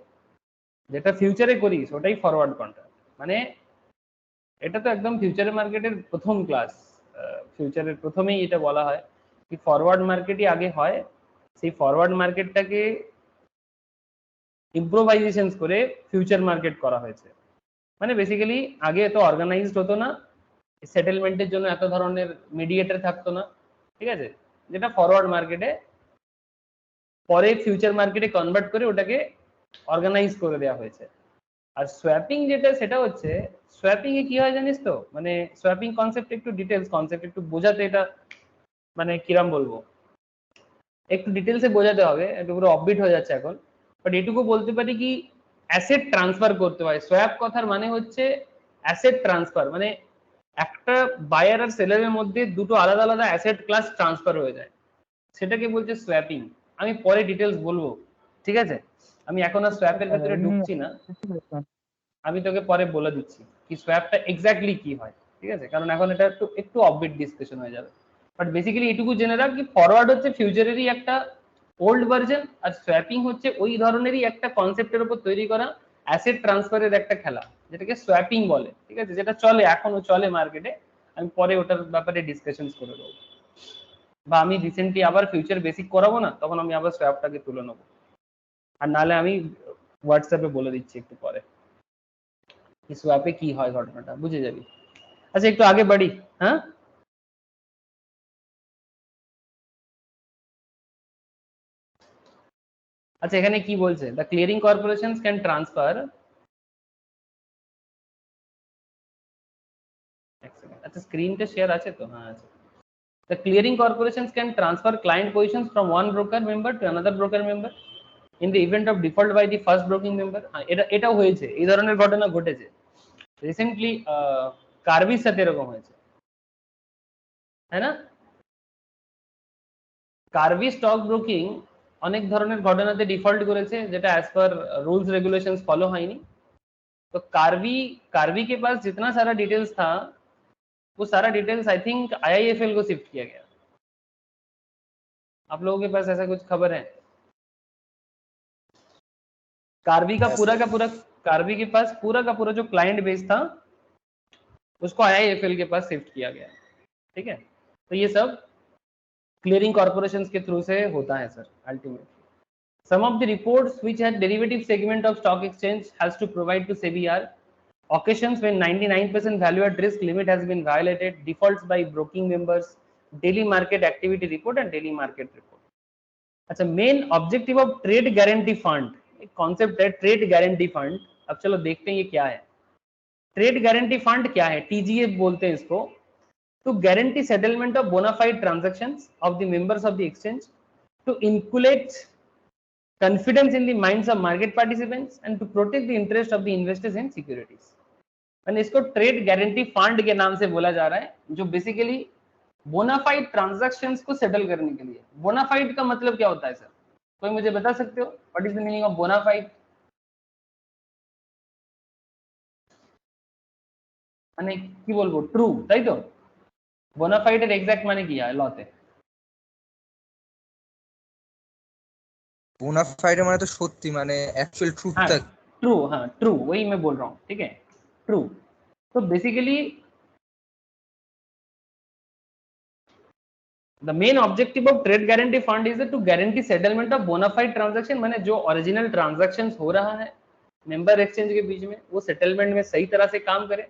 যেটা ফিউচারে করিস ওটাই ফরওয়ার্ড কন্ট্রাক্ট। মানে এটা তো একদম ফিউচারের মার্কেটের প্রথম ক্লাস, ফিউচারের প্রথমেই এটা বলা হয় কি ফরওয়ার্ড মার্কেটই আগে হয়, সেই ফরওয়ার্ড মার্কেটটাকে ইম্প্রোভাইজেশন করে ফিউচার মার্কেট করা হয়েছে। মানে বেসিক্যালি আগে এত অর্গানাইজড হতো না, সেটেলমেন্টের জন্য এত ধরনের মিডিয়েটর থাকতো না, ঠিক আছে? যেটা ফরওয়ার্ড মার্কেটে পরে ফিউচার মার্কেটে কনভার্ট করে ওটাকে অর্গানাইজ করে দেওয়া হয়েছে। আর সোয়াপিং যেটা, সেটা হচ্ছে সোয়াপিং এ কি হয় জানিস তো, মানে সোয়াপিং কনসেপ্ট একটু ডিটেলস কনসেপ্ট, একটু বোঝাতে এটা মানে কিরম বলবো, একটু ডিটেলসে বোঝাতে হবে, একটু পুরো অফবিট হয়ে যাচ্ছে এখন, বাট এটুকু বলতে পারি কি অ্যাসেট ট্রান্সফার করতে হয়। সোয়াপ কথার মানে হচ্ছে অ্যাসেট ট্রান্সফার, মানে একটা বায়ার আর সেলারের মধ্যে দুটো আলাদা আলাদা অ্যাসেট ক্লাস ট্রান্সফার হয়ে যায়, সেটাকে বলছে সোয়াপিং। আমি পরে ডিটেলস বলবো, ঠিক আছে? আমি এখন আর সোয়াপের ভেতরে ঢুকছি না, আমি তোকে পরে বলে দিচ্ছি কি সোয়াপটা এক্স্যাক্টলি কি হয়, ঠিক আছে? কারণ এখন এটা একটু একটু অফবিট ডিসকাশন হয়ে যাবে, বাট বেসিক্যালি এটুকু জেনে রাখ কি ফরওয়ার্ড হচ্ছে ফিউচারেরই একটা ওল্ড ভার্জন, আর সোয়াপিং হচ্ছে ওই ধরনেরই একটা কনসেপ্টের উপর তৈরি করা অ্যাসেট ট্রান্সফারের একটা খেলা, যেটাকে সোয়াপিং বলে, ঠিক আছে? যেটা চলে, এখনো চলে মার্কেটে। আমি পরে ওটার ব্যাপারে ডিসকাশন করে দেবো, বা আমি রিসেন্টলি আবার ফিউচার বেসিক করাবো না, তখন আমি আবার সোয়াপটাকে তুলে নেবো, আর নাহলে আমি হোয়াটসঅ্যাপে বলে দিচ্ছি একটু পরে সোয়াপে কি হয়, ঘটনাটা বুঝে যাবি। আচ্ছা একটু আগে বাড়ি। হ্যাঁ, আচ্ছা এখানে কি বলছে, the clearing corporations can transfer, আচ্ছা স্ক্রিনটা শেয়ার আছে তো? হ্যাঁ আছে। The clearing corporations can transfer client positions from one broker member to another broker member in the event of default by the first broking member. এটাও হয়েছে, এই ধরনের ঘটনা ঘটেছে রিসেন্টলি, কার্ভির সাথে এরকম হয়েছে, তাই না? কার্ভি স্টক ব্রোকিং অনেক ধরনের ঘটনাতে ডিফল্ট করেছে, যেটা as per rules regulations follow হয়নি। तो कार्वी के पास जितना सारा डिटेल्स था, वो सारा डिटेल्स आई थिंक आईआईएफएल को शिफ्ट किया गया। आप लोगों के पास ऐसा कुछ खबर है? कार्वी का पूरा कार्वी के पास पूरा का पूरा जो क्लाइंट बेस था, उसको आईआईएफएल के पास शिफ्ट किया गया, ठीक है? तो ये सब क्लियरिंग कॉर्पोरेशंस के थ्रू से होता है sir ultimately. Some of the reports which had derivative segment of stock exchange has to provide to SEBI are occasions when 99% value at risk limit has been violated, defaults by broking members, daily market activity report and daily market report. अच्छा, main objective of trade guarantee fund, एक concept है trade guarantee fund. अब चलो देखते हैं ये क्या है। ट्रेड गारंटी फंड क्या है? टीजीएफ बोलते हैं इसको। To guarantee settlement of bona fide transactions of the members of the exchange, to inculcate confidence in the minds of market participants and to protect the interest of the investors in securities। and इसको trade guarantee fund के नाम से बोला जा रहा है, जो basically bonafide transactions को सेटल करने के लिए। बोनाफाइड का मतलब क्या होता है सर? कोई मुझे बता सकते हो? What is the meaning of bona fide? মানে কি বলবো, ট্রু, তাই তো? বোনাফাইডের এক্সাক্ট মানে কি হয় লতে? बोनाफाइड মানে তো সত্যি, মানে অ্যাকচুয়াল ট্রুথটা। ट्रू, हाँ ट्रू, वही मैं बोल रहा हूँ, ठीक है, ट्रू। तो basically the main objective of trade guarantee fund is to guarantee settlement of bona fide transaction, माने जो ओरिजिनल ट्रांजैक्शंस हो रहा है मेंबर एक्सचेंज के बीच में, वो सेटलमेंट में सही तरह से काम करे,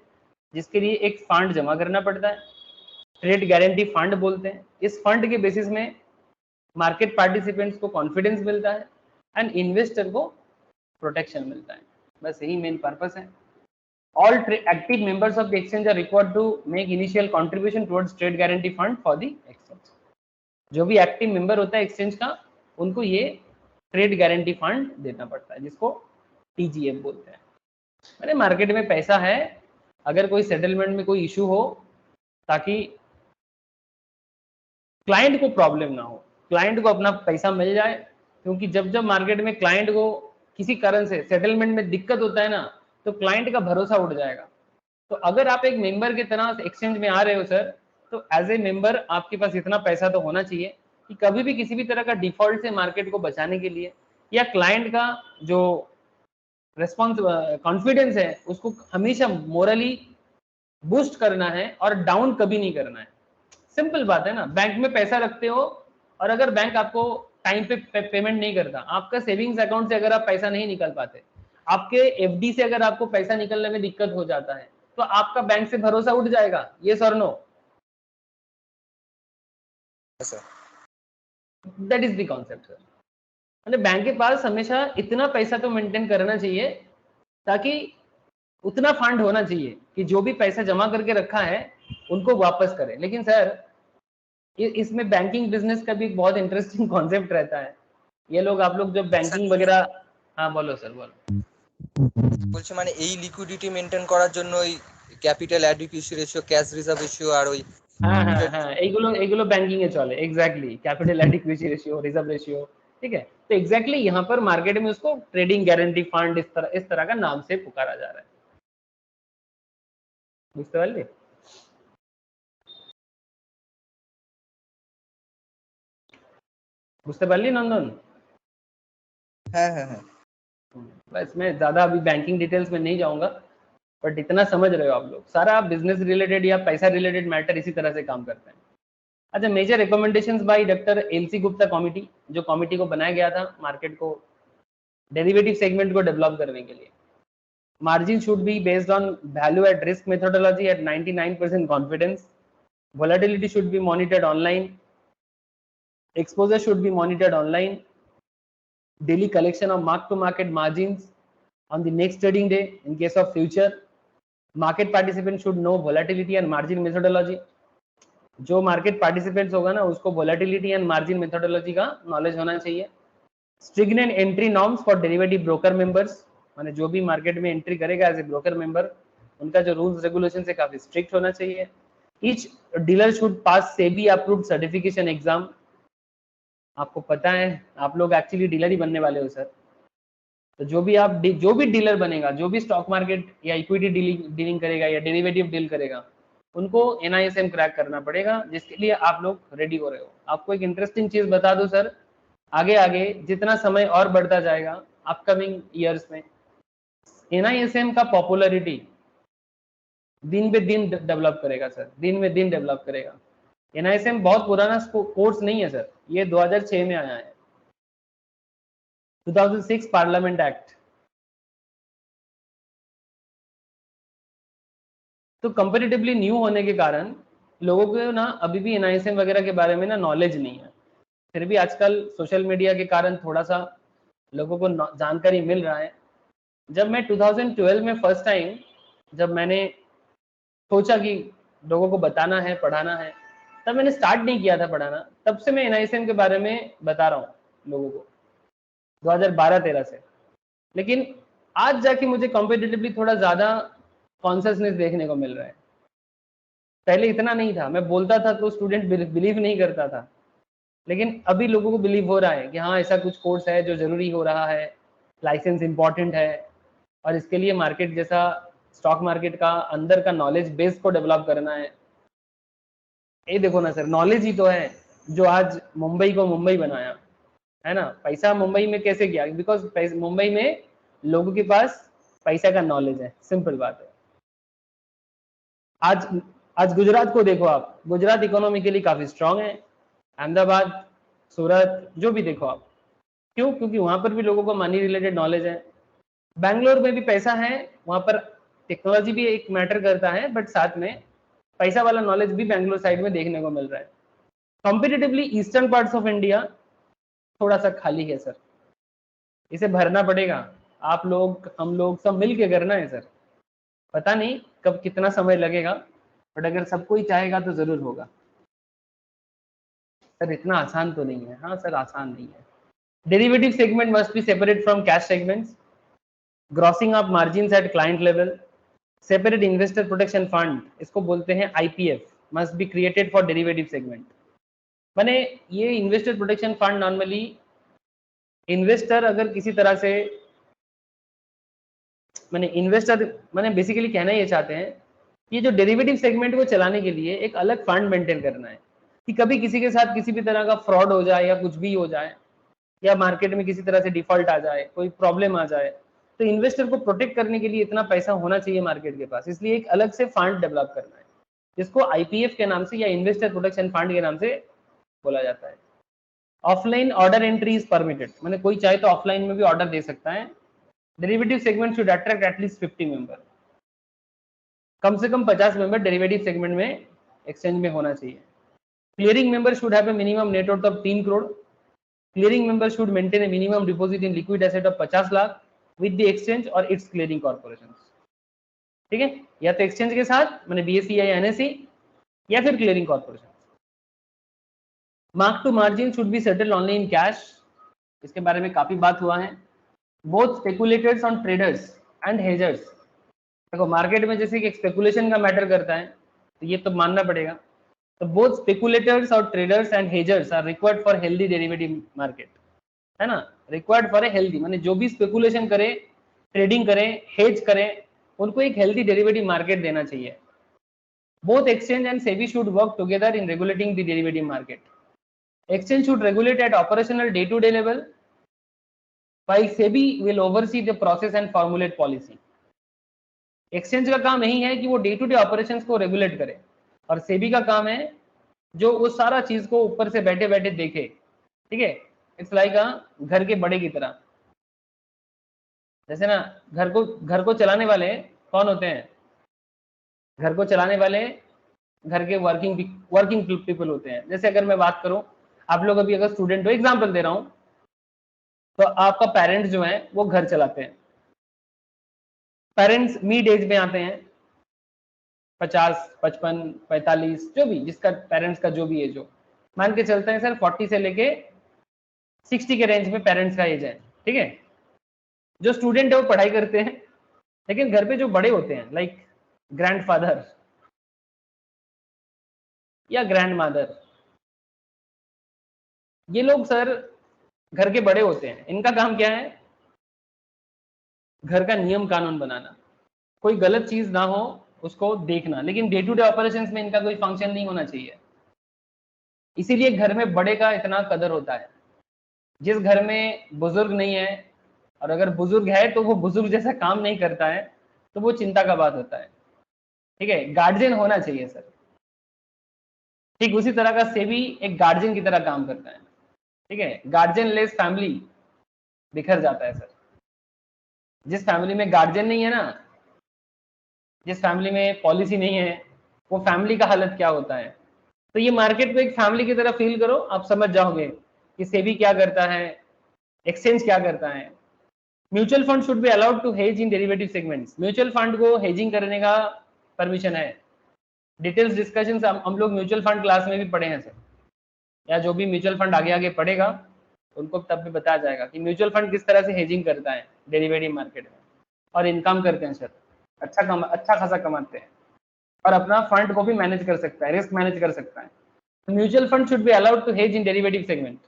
जिसके लिए एक फंड जमा करना पड़ता है, ट्रेड गारंटी फंड बोलते हैं। इस फंड के बेसिस में मार्केट पार्टिसिपेंट्स को कॉन्फिडेंस मिलता है एंड इन्वेस्टर को प्रोटेक्शन मिलता है, बस यही मेन पर्पस है। All active members of the exchange are required to make initial contribution towards trade guarantee fund for the exchange। जो भी एक्टिव मेंबर होता है एक्सचेंज का, उनको ये ट्रेड गारंटी फंड देना पड़ता है, जिसको टीजीएफ बोलते हैं। मैंने मार्केट में पैसा है, अगर कोई सेटलमेंट में कोई इशू हो, ताकि क्लाइंट को प्रॉब्लम ना हो, क्लाइंट को अपना पैसा मिल जाए, क्योंकि जब जब मार्केट में क्लाइंट को किसी कारण से सेटलमेंट में दिक्कत होता है ना, तो क्लाइंट का भरोसा उठ जाएगा। तो अगर आप एक मेंबर की तरह एक्सचेंज में आ रहे हो सर, तो एज ए मेंबर आपके पास इतना पैसा तो होना चाहिए कि कभी भी किसी भी तरह का डिफॉल्ट से मार्केट को बचाने के लिए, या क्लाइंट का जो रेस्पॉन्स कॉन्फिडेंस है उसको हमेशा मोरली बूस्ट करना है और डाउन कभी नहीं करना है। सिंपल बात है ना, बैंक में पैसा रखते हो और अगर बैंक आपको टाइम पे पेमेंट नहीं करता, आपका सेविंग्स अकाउंट से अगर आप पैसा नहीं निकाल पाते, आपके एफडी से अगर आपको पैसा निकलने में दिक्कत हो जाता है, तो आपका बैंक से भरोसा उठ जाएगा। ये sir no? That is the concept sir. मतलब बैंक के पास हमेशा इतना पैसा तो मेंटेन करना चाहिए, ताकि उतना फंड होना चाहिए कि जो भी पैसा जमा करके रखा है उनको वापस करे। लेकिन सर इसमें बैंकिंग बिजनेस का भी एक बहुत इंटरेस्टिंग कॉन्सेप्ट रहता है। ये लोग आप लोग जब बैंकिंग वगैरह, हाँ बोलो सर बोलो। বলছে মানে এই লিকুইডিটি মেনটেন করার জন্য ওই capital adequacy ratio, cash reserve ratio আর ওই হ্যাঁ হ্যাঁ হ্যাঁ, এইগুলো बैंकिंग এ চলে exactly, capital adequacy ratio, reserve ratio, ठीक है। तो एग्जैक्टली यहाँ पर मार्केट में उसको ट्रेडिंग गारंटी फंड इस तरह का नाम से पुकारा जा रहा है। বুঝতে পারলি? বুঝতে পারলি নন্দন? হ্যাঁ হ্যাঁ হ্যাঁ बस मैं ज्यादा अभी बैंकिंग डिटेल्स में नहीं जाऊंगा, बट इतना समझ रहे हो आप लोग, सारा बिजनेस रिलेटेड या पैसा रिलेटेड मैटर इसी तरह से काम करते हैं। अच्छा, major recommendations by doctor L C Gupta committee, जो कमिटी को बनाया गया था मार्केट को डेरिवेटिव सेगमेंट को डेवलप करने के लिए। Margin should be based on value at risk methodology at 99% confidence. Volatility should be monitored online. Exposure should be monitored online. Daily collection of mark-to-market margins on the next trading day in case of future. Market participants should know volatility and margin methodology. जो market participants होगा ना उसको volatility and margin methodology का knowledge होना चाहिए। Strict entry norms for derivative broker members, माने जो भी मार्केट में एंट्री करेगा एज ए ब्रोकर मेंबर, उनका जो रूल्स रेगुलेशन है काफी स्ट्रिक्ट होना चाहिए। Each dealer should pass SEBI approved certification exam. आपको पता है आप लोग एक्चुअली डीलर ही बनने वाले हो सर, तो जो भी डीलर बनेगा, जो भी स्टॉक मार्केट या इक्विटी डीलिंग करेगा या डेरिवेटिव डील करेगा, उनको NISM क्रैक करना पड़ेगा, जिसके लिए आप लोग रेडी हो रहे हो। आपको एक इंटरेस्टिंग चीज बता दूं सर, आगे आगे जितना समय और बढ़ता जाएगा अपकमिंग ईयर्स में, NISM का पॉपुलरिटी दिन पे दिन डेवलप करेगा सर, दिन में दिन डेवलप करेगा। NISM बहुत पुराना कोर्स नहीं है सर, ये 2006 में आया है, 2006 पार्लियामेंट एक्ट। तो कंपैरेटिवली न्यू होने के कारण लोगों को ना अभी भी NISM वगैरह के बारे में ना नॉलेज नहीं है। फिर भी आजकल सोशल मीडिया के कारण थोड़ा सा लोगों को जानकारी मिल रहा है। जब मैं 2012 में फर्स्ट टाइम जब मैंने सोचा कि लोगों को बताना है, पढ़ाना है, तब मैंने स्टार्ट नहीं किया था पढ़ाना, तब से मैं NISM के बारे में बता रहा हूँ लोगों को 2012-13 से। लेकिन आज जाके मुझे कॉम्पिटिटिवली थोड़ा ज्यादा कॉन्शियसनेस देखने को मिल रहा है। पहले इतना नहीं था, मैं बोलता था तो स्टूडेंट बिलीव नहीं करता था, लेकिन अभी लोगों को बिलीव हो रहा है कि हाँ ऐसा कुछ कोर्स है जो जरूरी हो रहा है, लाइसेंस इंपॉर्टेंट है, और इसके लिए मार्केट जैसा स्टॉक मार्केट का अंदर का नॉलेज बेस को डेवलप करना है। ये देखो ना सर, नॉलेज ही तो है जो आज मुंबई को मुंबई बनाया है ना। पैसा मुंबई में कैसे गया? बिकॉज मुंबई में लोगों के पास पैसा का नॉलेज है, सिंपल बात है। आज गुजरात को देखो आप, गुजरात इकोनॉमिकली काफी स्ट्रांग है, अहमदाबाद, सूरत, जो भी देखो आप, क्यों? क्योंकि वहां पर भी लोगों को मनी रिलेटेड नॉलेज है। बैंगलोर में भी पैसा है, वहां पर टेक्नोलॉजी भी एक मैटर करता है, बट साथ में पैसा वाला नॉलेज भी बैंगलोर साइड में देखने को मिल रहा है। Competitively eastern parts of India थोड़ा सा खाली है सर, इसे भरना पड़ेगा। आप लोग, हम लोग सब मिल के करना है सर। पता नहीं कब कितना समय लगेगा, बट अगर सबको ही चाहेगा तो जरूर होगा सर। इतना आसान तो नहीं है। हाँ सर, आसान नहीं है। Derivative segment must be separate from cash segments. Grossing up margins at client level. Separate investor protection fund, इसको बोलते हैं IPF, must be created for derivative segment. माने ये investor protection fund normally investor अगर किसी तरह से, माने इन्वेस्टर माने बेसिकली कहना ये चाहते हैं कि जो डेरिवेटिव सेगमेंट को चलाने के लिए एक अलग फंड मेंटेन करना है, कि कभी किसी के साथ किसी भी तरह का फ्रॉड हो जाए या कुछ भी हो जाए, या मार्केट में किसी तरह से डिफॉल्ट आ जाए, कोई प्रॉब्लम आ जाए, तो इन्वेस्टर को प्रोटेक्ट करने के लिए इतना पैसा होना चाहिए मार्केट के पास। इसलिए एक अलग से फंड डेवलप करना है, जिसको IPF के नाम से या इन्वेस्टर प्रोटेक्शन फंड के नाम से बोला जाता है। Offline order entry is permitted, माने कोई चाहे तो ऑफलाइन में भी ऑर्डर दे सकता है। Derivative segment should attract at least 50 member, कम से कम 50 मेंबर डेरिवेटिव सेगमेंट में एक्सचेंज में होना चाहिए। Clearing member should have a minimum net worth of 3 crore. Clearing member should maintain a minimum deposit in liquid asset of 50 lakh with the exchange or its clearing corporations. ठीक है, या तो exchange के साथ माने BSE या NSE, या फिर clearing corporation. Mark to margin should be settled only in cash, इसके बारे में काफी बात हुआ है। Both speculators on traders and hedgers, देखो मार्केट में जैसे कि स्पेकुलेशन का मैटर करता है तो ये तो मानना पड़ेगा, तो बोथ स्पेकुलेटर्स और traders and hedgers are required for healthy derivative market, है ना, रिक्वायर्ड फॉर ए हेल्दी, माने जो भी स्पेकुलेशन करे, ट्रेडिंग करे, हेज करे, उनको एक हेल्दी डेरिवेटिव मार्केट देना चाहिए। Both exchange and SEBI should work together in regulating the derivative market. Exchange should regulate at operational day-to-day level, while SEBI will oversee the process and formulate policy. Exchange का काम यही है कि वो day to day operations को regulate करे, और सेबी का काम है जो वो सारा चीज को ऊपर से बैठे बैठे देखे, ठीक है। इट्स लाइक घर के बड़े की तरह, जैसे ना घर को चलाने वाले कौन होते हैं, घर को चलाने वाले घर के वर्किंग पीपल होते हैं। जैसे अगर मैं बात करूं, आप लोग अभी अगर स्टूडेंट हो, एग्जांपल दे रहा हूं, तो आपका पेरेंट्स जो है वो घर चलाते हैं, पेरेंट्स मिड एज में आते हैं, 50, 55, 45, जो भी जिसका पेरेंट्स का जो भी एज हो, मान के चलते हैं सर 40 से लेके 60 के रेंज में पेरेंट्स का एज है, ठीक है। जो स्टूडेंट है वो पढ़ाई करते हैं, लेकिन घर पे जो बड़े होते हैं लाइक ग्रैंडफादर या ग्रैंडमदर, ये लोग सर घर के बड़े होते हैं, इनका काम क्या है, घर का नियम कानून बनाना, कोई गलत चीज ना हो उसको देखना, लेकिन डे टू डे ऑपरेशंस में इनका कोई फंक्शन नहीं होना चाहिए। इसीलिए घर में बड़े का इतना कदर होता है। जिस घर में बुजुर्ग नहीं है, और अगर बुजुर्ग है तो वो बुजुर्ग जैसा काम नहीं करता है, तो वो चिंता का बात होता है, ठीक है। गार्जियन होना चाहिए सर, ठीक उसी तरह का सेबी एक गार्जियन की तरह काम करता है, ठीक है। गार्जियन लेस फैमिली बिखर जाता है सर। जिस फैमिली में गार्जियन नहीं है ना, जिस फैमिली में पॉलिसी नहीं है, वो फैमिली का हालत क्या होता है। तो ये मार्केट को एक फैमिली की तरह फील करो, आप समझ जाओगे कि सेबी क्या करता है, एक्सचेंज क्या करता है। Mutual fund should be allowed to hedge in derivative segments, mutual fund को हेजिंग करने का परमिशन है। डिटेल्स डिस्कशन हम लोग म्यूचुअल फंड क्लास में भी पढ़े हैं सर, या जो भी म्यूचुअल फंड आगे आगे पढ़ेगा उनको तब भी बताया जाएगा कि म्यूचुअल फंड किस तरह से हेजिंग करता है डेरिवेटिव मार्केट में, और इनकम करते हैं सर, अच्छा खासा कमाते हैं, और अपना फंड को भी मैनेज कर सकता है, रिस्क मैनेज कर सकता है। Mutual fund should be allowed to hedge in derivative segment.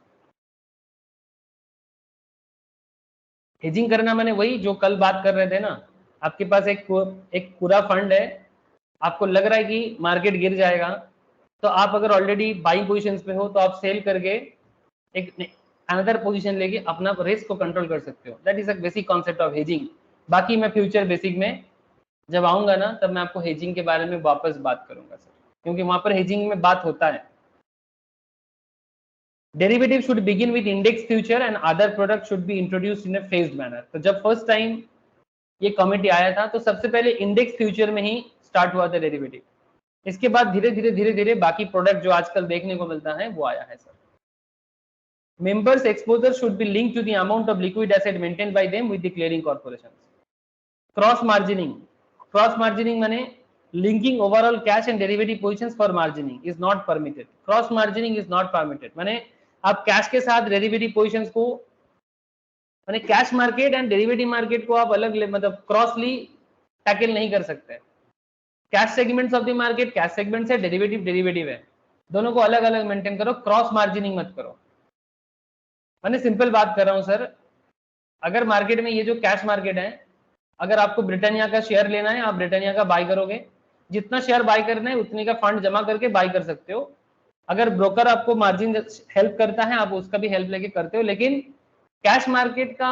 Hedging करना मैंने वही जो कल बात कर रहे थे ना, आपके पास एक पूरा फंड है, आपको लग रहा है कि मार्केट गिर जाएगा, तो आप अगर ऑलरेडी बाइंग पोजीशंस पे हो तो आप सेल करके एक अनदर पोजीशन लेके अपना रिस्क को कंट्रोल कर सकते हो। That is a basic concept of hedging. बाकी मैं फ्यूचर बेसिक में जब आऊंगा ना, तब मैं आपको हेजिंग के बारे में वापस बात करूंगा सर, क्योंकि वहां पर हेजिंग में बात होता है। Derivative should begin with index future and other product should be introduced in a phased manner. तो जब फर्स्ट टाइम ये कमिटी आया था तो सबसे पहले इंडेक्स फ्यूचर में ही स्टार्ट हुआ था डेरिवेटिव, इसके बाद धीरे धीरे बाकी प्रोडक्ट जो आजकल देखने को मिलता है वो आया है sir. Members' exposure should be linked to the amount of liquid asset maintained by them with the clearing corporations. Cross margining माने linking overall cash and derivative positions for margining is not permitted. Cross margining is not permitted. माने आप cash के साथ derivative positions को, माने cash market and derivative market को आप अलग मतलब क्रॉसली टैकल नहीं कर सकते। Cash segments of the market cash segments है, डेरिवेटिव है, दोनों को अलग अलग मेंटेन करो, क्रॉस मार्जिनिंग मत करो। मैंने सिंपल बात कर रहा हूं सर, अगर मार्केट में ये जो कैश मार्केट है, अगर आपको ब्रिटानिया का शेयर लेना है, आप ब्रिटानिया का बाय करोगे, जितना शेयर बाय करना है उतने का फंड जमा करके बाय कर सकते हो। अगर ब्रोकर आपको मार्जिन हेल्प करता है, आप उसका भी हेल्प लेके करते हो, लेकिन कैश मार्केट का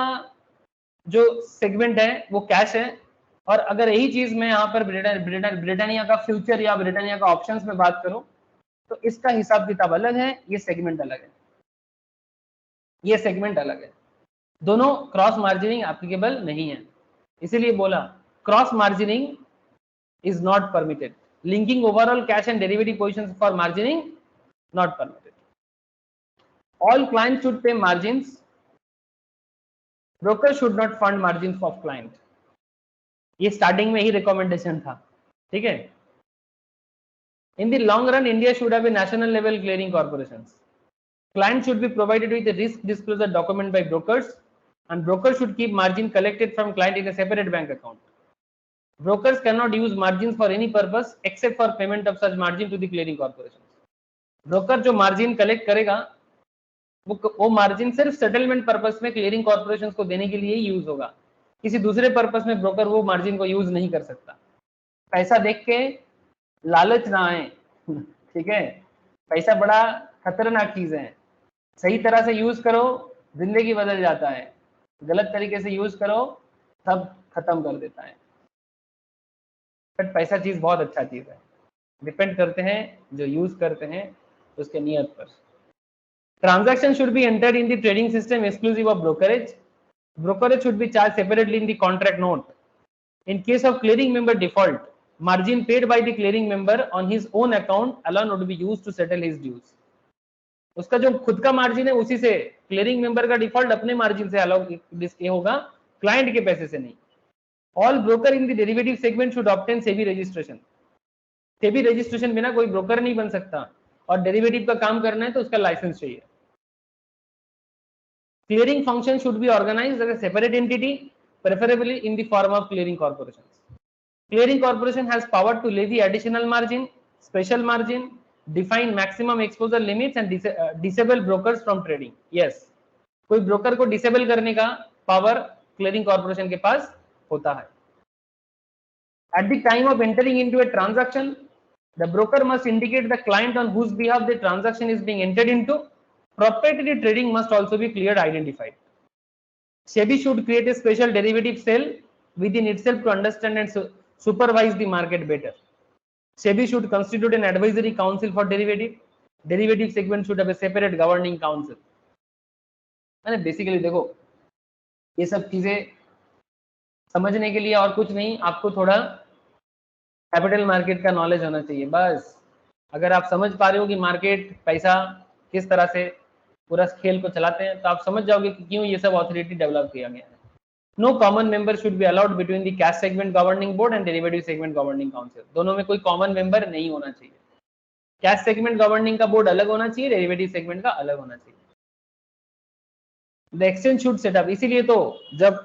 जो सेगमेंट है वो कैश है। और अगर यही चीज मैं यहाँ पर ब्रिटानिया का फ्यूचर या ब्रिटानिया का ऑप्शंस में बात करूं, तो इसका हिसाब किताब अलग है, ये सेगमेंट अलग है, ये सेगमेंट अलग है, दोनों क्रॉस मार्जिनिंग एप्लीकेबल नहीं है। इसीलिए बोला cross margining is not permitted, linking overall cash and derivative positions for margining not permitted. All client should pay margins, broker should not fund margin of client. ये स्टार्टिंग में ही रिकमेंडेशन था, ठीक है। In the long run India should have a national level clearing corporations. Client should be provided with a risk disclosure document by brokers, and brokers should keep margin collected from client in a separate bank account. Brokers cannot use margins for any purpose except for payment of such margin to the clearing corporation. Broker जो margin collect करेगा वो margin सिर्फ settlement purpose में clearing corporations को देने के लिए ही use होगा, किसी दूसरे पर्पस में ब्रोकर वो मार्जिन को यूज नहीं कर सकता। पैसा देख के लालच ना आए, ठीक है, पैसा बड़ा खतरनाक चीज है, सही तरह से यूज करो जिंदगी बदल जाता है, गलत तरीके से यूज करो सब खत्म कर देता है। बट पैसा चीज बहुत अच्छा चीज है, डिपेंड करते हैं जो यूज करते हैं उसके नियत पर। Transaction should be entered in the trading system exclusive of brokerage. Brokerage should be charge separately in the contract note. In case of clearing member default, margin paid by the clearing member on his own account alone would be used to settle his dues. उसका जो खुद का margin है उसी से, clearing member का default अपने margin से अलग होगा, क्लाइंट के पैसे से नहीं। All broker in the derivative segment should obtain SEBI registration. SEBI registration बिना कोई ब्रोकर नहीं बन सकता, और डेरिवेटिव का काम करना है तो उसका लाइसेंस चाहिए। Clearing function should be organised as a separate entity, preferably in the form of clearing corporation. Clearing corporation has power to levy additional margin, special margin, define maximum exposure limits and disable brokers from trading. Yes, कोई broker को disable करने का power clearing corporation के पास होता है। At the time of entering into a transaction, the broker must indicate the client on whose behalf the transaction is being entered into. Proprietary trading must also be clearly identified. SEBI should create a special derivative cell within itself to understand and supervise the market better. SEBI should constitute an advisory council for derivative. Derivative segment should have a separate governing council. मैंने basically देखो ये सब चीजें समझने के लिए और कुछ नहीं, आपको थोड़ा कैपिटल मार्केट का नॉलेज होना चाहिए बस। अगर आप समझ पा रहे हो कि मार्केट पैसा किस तरह से पूरा खेल को चलाते हैं तो आप समझ जाओगे कि क्यों ये सब अथॉरिटी डेवलप किया गया है। No common member should be allowed between the cash segment governing board and derivative segment governing council. दोनों में कोई कॉमन मेंबर नहीं होना चाहिए। कैश सेगमेंट गवर्निंग का बोर्ड अलग होना चाहिए, डेरिवेटिव सेगमेंट का अलग होना चाहिए। The exchange should set up, इसीलिए तो जब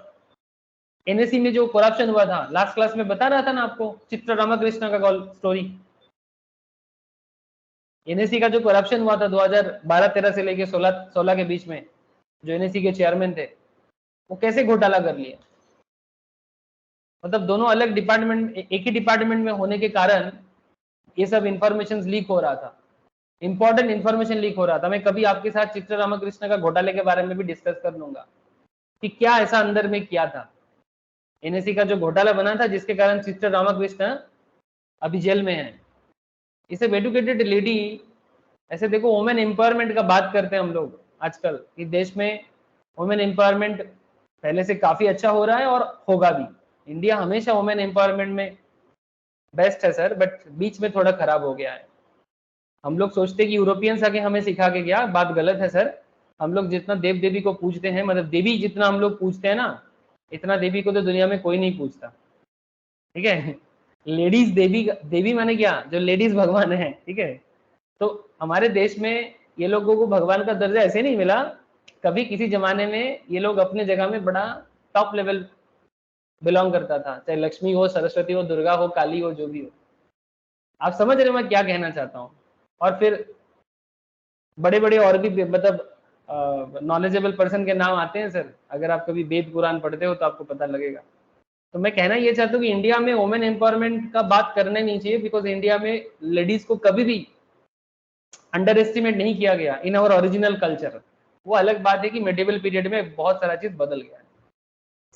एनएससी में जो करप्शन हुआ था, लास्ट क्लास में बता रहा था ना आपको, चित्र रामकृष्ण का स्टोरी। एनएससी का जो करप्शन हुआ था 2012-13 से लेके 16 के बीच में, जो एनएससी के चेयरमैन थे वो कैसे घोटाला कर लिया। मतलब दोनों अलग डिपार्टमेंट, एक ही डिपार्टमेंट में होने के कारण ये सब इंफॉर्मेशन लीक हो रहा था, इंपॉर्टेंट इंफॉर्मेशन लीक हो रहा था। मैं कभी आपके साथ चित्र रामकृष्ण का घोटाले के बारे में भी डिस्कस कर लूंगा कि क्या ऐसा अंदर में किया था। एनएससी का जो घोटाला बना था जिसके कारण चित्र रामकृष्ण अभी जेल में है। इसे एडुकेटेड लेडी, ऐसे देखो वुमेन एम्पावरमेंट का बात करते हैं हम लोग आजकल कि देश में वुमेन एम्पावरमेंट पहले से काफी अच्छा हो रहा है और होगा भी। इंडिया हमेशा वुमेन एम्पावरमेंट में बेस्ट है सर, बट बीच में थोड़ा खराब हो गया है। हम लोग सोचते कि यूरोपियंस आके हमें सिखा के गया, बात गलत है सर। हम लोग जितना देव देवी को पूजते हैं, मतलब देवी जितना हम लोग पूजते हैं ना, इतना देवी को तो दुनिया में कोई नहीं पूजता, ठीक है। लेडीज देवी, देवी माने क्या, जो लेडीज भगवान है, ठीक है। तो हमारे देश में ये लोगों को भगवान का दर्जा ऐसे नहीं मिला, कभी किसी जमाने में ये लोग अपने जगह में बड़ा टॉप लेवल बिलोंग करता था, चाहे लक्ष्मी हो, सरस्वती हो, दुर्गा हो, काली हो, जो भी हो। आप समझ रहे हो मैं क्या कहना चाहता हूँ। और फिर बड़े बड़े और भी मतलब नॉलेजेबल पर्सन के नाम आते हैं सर, अगर आप कभी वेद पुराण पढ़ते हो तो आपको पता लगेगा। तो मैं कहना ये चाहता हूँ कि इंडिया में वुमेन एम्पावरमेंट का बात करना नहीं चाहिए, बिकॉज इंडिया में लेडीज को कभी भी अंडर एस्टिमेट नहीं किया गया इन आवर ओरिजिनल कल्चर। वो अलग बात है कि मेडिवल पीरियड में बहुत सारा चीज बदल गया है।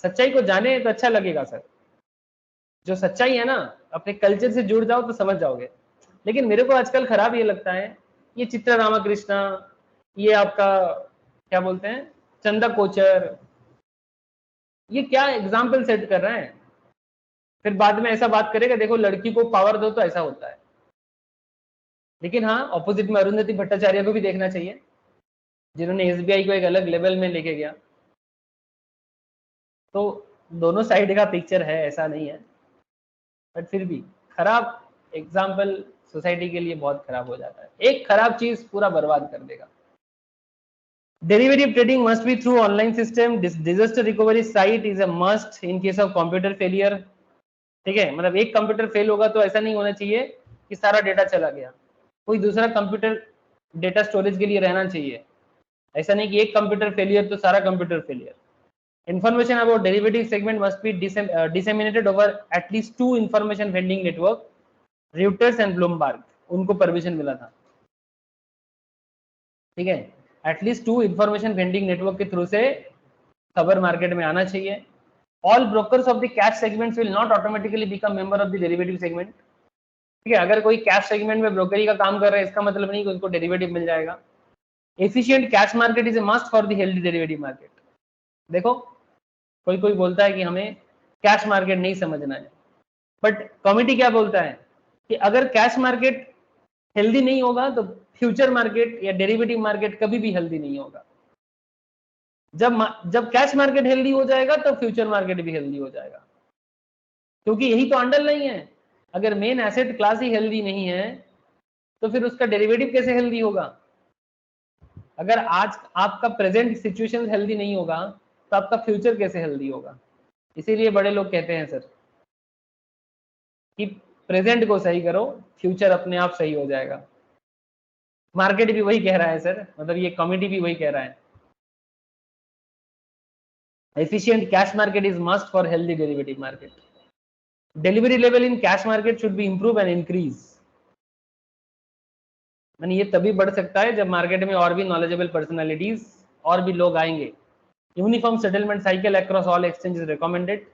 सच्चाई को जाने तो अच्छा लगेगा सर, जो सच्चाई है ना, अपने कल्चर से जुड़ जाओ तो समझ जाओगे। लेकिन मेरे को आजकल खराब ये लगता है, ये चित्र रामकृष्ण, ये आपका क्या बोलते हैं चंदा कोचर, ये क्या एग्जाम्पल सेट कर रहे हैं। फिर बाद में ऐसा बात करेगा, देखो लड़की को पावर दो तो ऐसा होता है। लेकिन हाँ, ऑपोजिट में अरुंधति भट्टाचार्य को भी देखना चाहिए, जिन्होंने एसबीआई को एक अलग लेवल में लेके गया। तो दोनों साइड का पिक्चर है, ऐसा नहीं है, बट फिर भी खराब एग्जाम्पल सोसाइटी के लिए बहुत खराब हो जाता है। एक खराब चीज पूरा बर्बाद कर देगा। Derivative trading must be through online system. Disaster recovery site is a must in case of computer failure. ठीक है, मतलब एक कंप्यूटर फेल होगा तो ऐसा नहीं होना चाहिए कि सारा डेटा चला गया, कोई दूसरा कंप्यूटर डेटा स्टोरेज के लिए रहना चाहिए। ऐसा नहीं कि एक कंप्यूटर फेलियर तो सारा computer failure. Information about derivative segment must be disseminated over at least 2 information vending network, Reuters and Bloomberg, उनको परमिशन मिला था, ठीक है। एटलीस्ट 2 इंफॉर्मेशन वेंडिंग नेटवर्क के थ्रू से खबर मार्केट में आना चाहिए। All brokers of the cash segments will not automatically become member of the derivative segment, ठीक है। अगर कोई कैश सेगमेंट में ब्रोकरी का काम कर रहा है इसका मतलब नहीं कि उसको डेरिवेटिव मिल जाएगा। Efficient cash market is a must for the healthy derivative market. देखो कोई कोई बोलता है कि हमें कैश मार्केट नहीं समझना है, बट कमिटी क्या बोलता है कि अगर कैश मार्केट हेल्दी नहीं होगा तो फ्यूचर मार्केट या डेरिवेटिव मार्केट कभी भी हेल्दी नहीं होगा। जब कैश मार्केट हेल्दी हो जाएगा तो फ्यूचर मार्केट भी हेल्दी हो जाएगा, क्योंकि यही तो अंडरलाइन है। अगर मेन एसेट क्लास ही हेल्दी नहीं है तो फिर उसका डेरिवेटिव कैसे हेल्दी होगा। अगर आज आपका प्रेजेंट सिचुएशन हेल्दी नहीं होगा तो आपका फ्यूचर कैसे हेल्दी होगा। इसीलिए बड़े लोग कहते हैं सर कि प्रेजेंट को सही करो, फ्यूचर अपने आप सही हो जाएगा। मार्केट भी वही कह रहा है सर, मतलब ये कमिटी भी वही कह रहा है। Efficient cash market is must for healthy derivative market. Delivery level in cash market should be improve and increase. यानी ये तभी बढ़ सकता है जब मार्केट में और भी नॉलेजेबल पर्सनालिटीज और भी लोग आएंगे। Uniform settlement cycle across all exchanges recommended.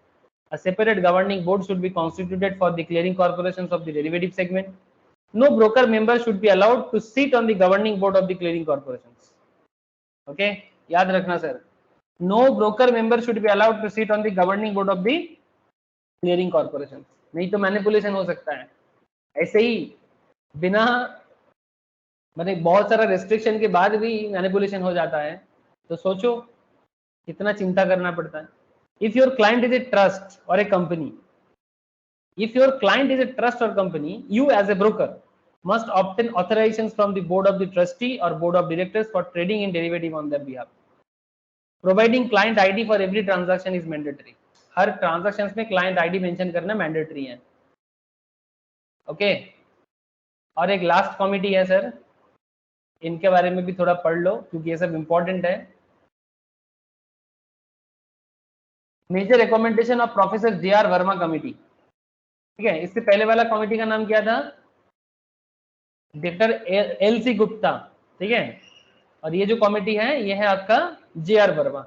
A separate governing board should be constituted for the clearing corporations of the derivative segment. No broker member should be allowed to sit on the governing board of the clearing corporations. Okay, याद रखना sir. No broker member should be allowed to sit on the governing board of the clearing corporations. नहीं तो manipulation हो सकता है। ऐसे ही बिना मतलब बहुत सारा रेस्ट्रिक्शन के बाद भी मैनिपुलेशन हो जाता है, तो सोचो कितना चिंता करना पड़ता है। If your client is a trust or a company, if your client is a trust or company, you as a broker must obtain authorizations from the board of the trustee or board of directors for trading in derivative on their behalf. Providing client ID for every transaction is mandatory. Her transactions में client ID mention करना mandatory है। Okay, और एक last committee है sir, इनके बारे में भी थोड़ा पढ़ लो क्योंकि ये सब इंपॉर्टेंट है। Major recommendation of professor J R. Verma committee, ठीक है। इससे पहले वाला कमिटी का नाम क्या था, डॉक्टर एल.सी. गुप्ता, ठीक है। और ये जो कमिटी है ये है आपका जे.आर. वर्मा।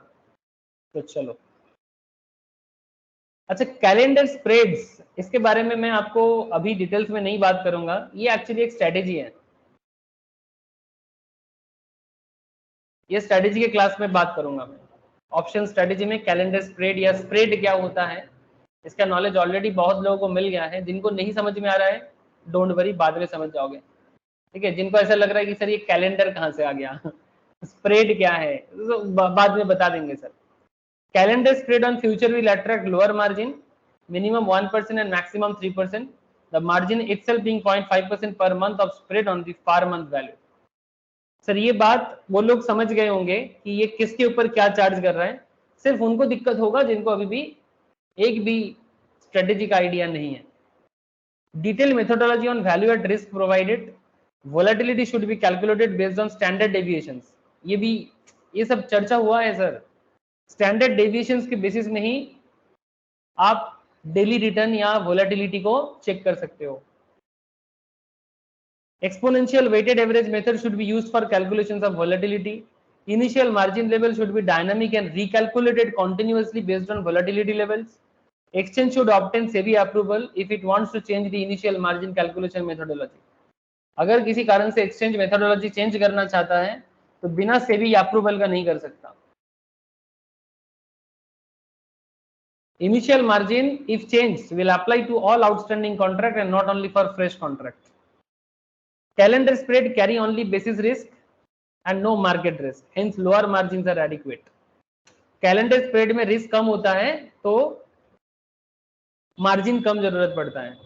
तो चलो, अच्छा कैलेंडर स्प्रेड्स, इसके बारे में मैं आपको अभी डिटेल्स में नहीं बात करूंगा, ये एक्चुअली एक स्ट्रेटेजी है। ये स्ट्रेटेजी के क्लास में बात करूंगा मैं। ऑप्शन स्ट्रेटेजी में कैलेंडर स्प्रेड या स्प्रेड क्या होता है, इसका नॉलेज ऑलरेडी बहुत लोगों को मिल गया है। जिनको नहीं समझ में आ रहा है डोंट वरी, बाद में समझ जाओगे, ठीक है। जिनको ऐसा लग रहा है कि सर ये कैलेंडर कहाँ से आ गया स्प्रेड क्या है, तो बाद में बता देंगे sir. Calendar spread on future will attract lower margin, minimum 1% and maximum 3%. The margin itself being 0.5% per month of spread on the par month value. Sir ये बात वो लोग समझ गए होंगे कि ये किसके ऊपर क्या चार्ज कर रहा है। सिर्फ उनको दिक्कत होगा जिनको अभी भी एक भी स्ट्रेटेजी का आइडिया नहीं है। Detail methodology on value at risk provided. Volatility should be calculated based on standard deviations. ये सब चर्चा हुआ है सर। स्टैंडर्ड डेविएशंस के बेसिस में ही आप डेली रिटर्न या वोलेटिलिटी को चेक कर सकते हो। Exponential weighted average method should be used for calculations of volatility. Initial margin level should be dynamic and recalculated continuously based on volatility levels. Exchange should obtain SEBI approval if it wants to change the initial margin calculation methodology. अगर किसी कारण से exchange methodology change करना चाहता है तो बिना SEBI approval का नहीं कर सकता। Initial margin, if changed, will apply to all outstanding contract and not only for fresh contract. Calendar spread carry only basis risk and no market risk, hence lower margins are adequate. Calendar spread में risk कम होता है तो margin कम जरूरत पड़ता है।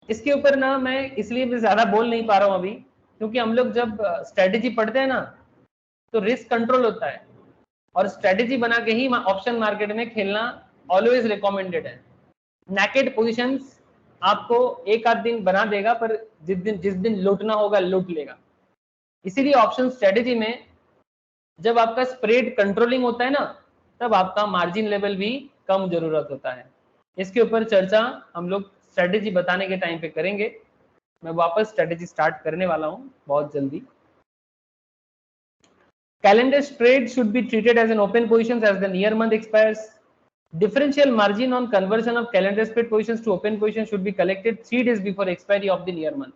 इसके ऊपर ना मैं इसलिए भी ज्यादा बोल नहीं पा रहा हूं अभी, क्योंकि हम लोग जब स्ट्रेटेजी पढ़ते हैं ना तो रिस्क कंट्रोल होता है, और स्ट्रेटेजी बना के ही ऑप्शन मार्केट में खेलना ऑलवेज रिकमेंडेड है। नैकेड पोजीशंस आपको एक आध दिन बना देगा, पर जिस दिन लूटना होगा लूट लेगा। इसीलिए ऑप्शन स्ट्रेटेजी में जब आपका स्प्रेड कंट्रोलिंग होता है ना, तब आपका मार्जिन लेवल भी कम जरूरत होता है। इसके ऊपर चर्चा हम लोग स्ट्रेटेजी बताने के टाइम पे करेंगे। मैं वापस स्ट्रेटेजी स्टार्ट करने वाला हूं बहुत जल्दी। Calendar trade should be treated as an open positions as the near month expires. Differential margin on conversion of calendar spread positions to open positions should be collected 3 days before expiry of the near month.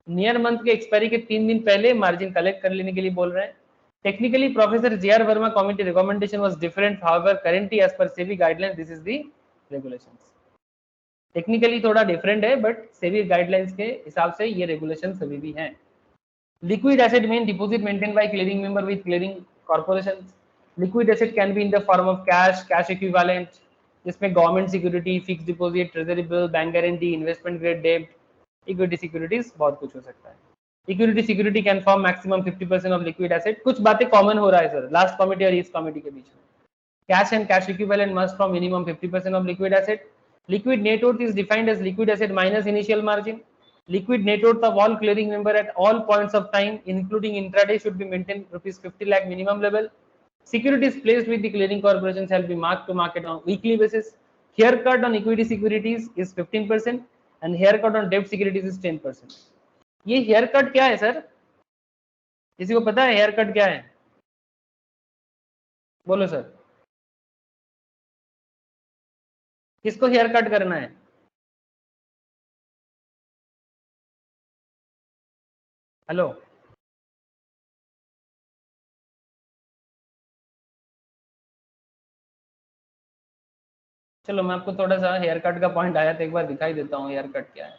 Near month के expiry के 3 दिन पहले margin collect कर लेने के लिए बोल रहे हैं। Technically professor J R. Verma committee recommendation was different, however currently as per SEBI guidelines this is the regulations. Technically थोड़ा डिफरेंट है, बट सेबी गाइडलाइंस के हिसाब से ये रेगुलेशन सभी भी हैं। Liquid asset mean deposit maintained by clearing member with clearing corporations. Liquid asset can be in the form of cash, cash equivalent, जिसमें government security, fix deposit, treasury bill, bank guarantee, investment grade डेब्ट, equity securities, बहुत कुछ हो सकता है। Equity security can form maximum 50% of liquid asset. कुछ बातें common हो रहा है सर लास्ट कमिटी और इस कमिटी के बीच में। Cash and cash equivalent must from minimum 50% of liquid asset. Liquid net worth is defined as liquid asset minus initial margin. Liquid net worth of all clearing member at all points of time, including intraday, should be maintained rupees 50 lakh minimum level. Securities placed with the clearing corporation shall be marked to market on weekly basis. Haircut on equity securities is 15% and haircut on debt securities is 10%. ये haircut क्या है sir? किसी को पता है haircut क्या है? बोलो सर, किसको haircut करना है? हेलो, चलो मैं आपको थोड़ा सा हेयर कट का पॉइंट आया तो एक बार दिखाई देता हूँ हेयर कट क्या है।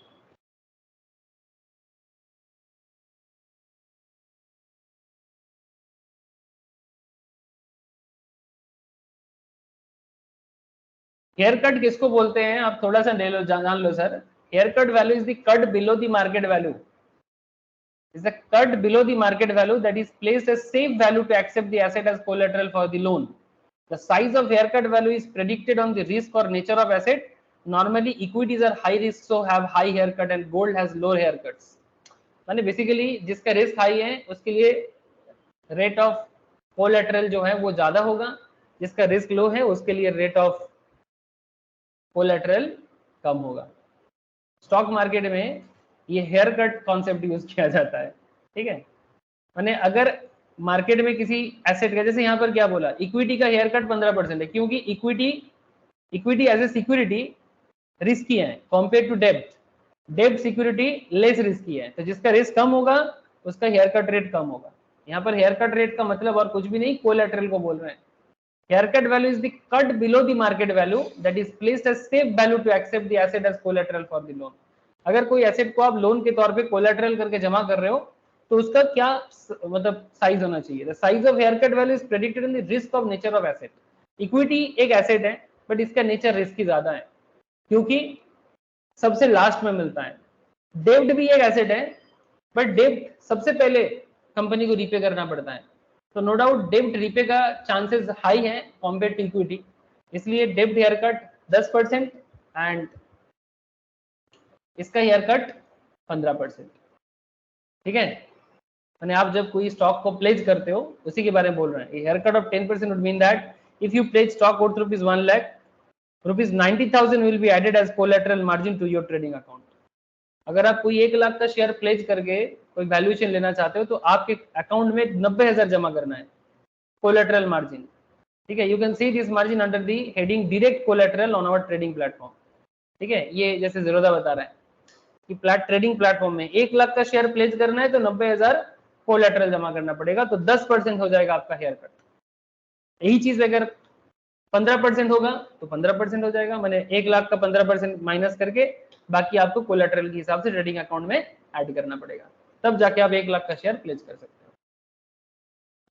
हेयर कट किसको बोलते हैं आप थोड़ा सा जान लो सर। Haircut value is the cut below the market value, is the cut below the market value that is placed as safe value to accept the asset as collateral for the loan. The size of haircut value is predicted on the risk or nature of asset. Normally equities are high risk, so have high haircut, and gold has low haircuts. माने basically जिसका risk high है उसके लिए rate of collateral जो है वो ज्यादा होगा, जिसका रिस्क लो है उसके लिए रेट ऑफ कोलैटरल कम होगा। स्टॉक मार्केट में ये हेयर कट कॉन्सेप्ट यूज किया जाता है, ठीक है। माने अगर मार्केट में किसी एसेट का, जैसे यहाँ पर क्या बोला, इक्विटी का हेयर कट 15% है, क्योंकि equity as a security risky है कंपेयर टू डेब्ट। डेब्ट सिक्योरिटी लेस रिस्की है, तो जिसका रिस्क कम होगा उसका हेयर कट रेट कम होगा। यहाँ पर हेयर कट रेट का मतलब और कुछ भी नहीं, कोलैटरल को बोल रहे हैं। Haircut value is the cut below the market value that is placed as safe value to accept the asset as collateral for the loan. अगर कोई एसेट को आप लोन के तौर पे कोलैटरल करके जमा कर रहे हो तो उसका क्या मतलब साइज होना चाहिए। The size of haircut value is predicted on the risk of nature of asset. Equity एक एसेट है बट इसका नेचर रिस्की ज्यादा है क्योंकि सबसे लास्ट में मिलता है। डेब्ट भी एक एसेट है बट डेब्ट सबसे पहले कंपनी को रीपे करना पड़ता है, तो नो डाउट डेब्ट रीपे का चांसेस हाई है कॉम्पेयर टू इक्विटी, इसलिए डेब्ट हेयर कट 10% एंड इसका हेयर कट 15%, ठीक है। मैंने आप जब कोई स्टॉक को प्लेज करते हो उसी के बारे में बोल रहे हैं। Hair cut of 10% would mean that if you pledge stock worth rupees 1 lakh, rupees 90,000 will be added as collateral margin to your trading account. अगर आप कोई 1 लाख का शेयर प्लेज करके कोई वैल्यूएशन लेना चाहते हो तो आपके अकाउंट में 90,000 जमा करना है कोलैटरल मार्जिन, ठीक है। You can see this margin under the heading direct collateral on our trading platform, ठीक है। ये जैसे ज़ीरोधा बता रहा है कि ट्रेडिंग प्लेटफॉर्म में 1 लाख का शेयर प्लेज करना है तो 90,000 कोलैटरल जमा करना पड़ेगा, तो 10% हो जाएगा आपका हेयर कट। यही चीज अगर 15% होगा तो 15% हो जाएगा, मैंने 1 लाख का 15% माइनस करके बाकी आपको कोलैटरल के हिसाब से ट्रेडिंग अकाउंट में ऐड करना पड़ेगा, तब जाके आप 1 लाख का शेयर प्लेज कर सकते हो।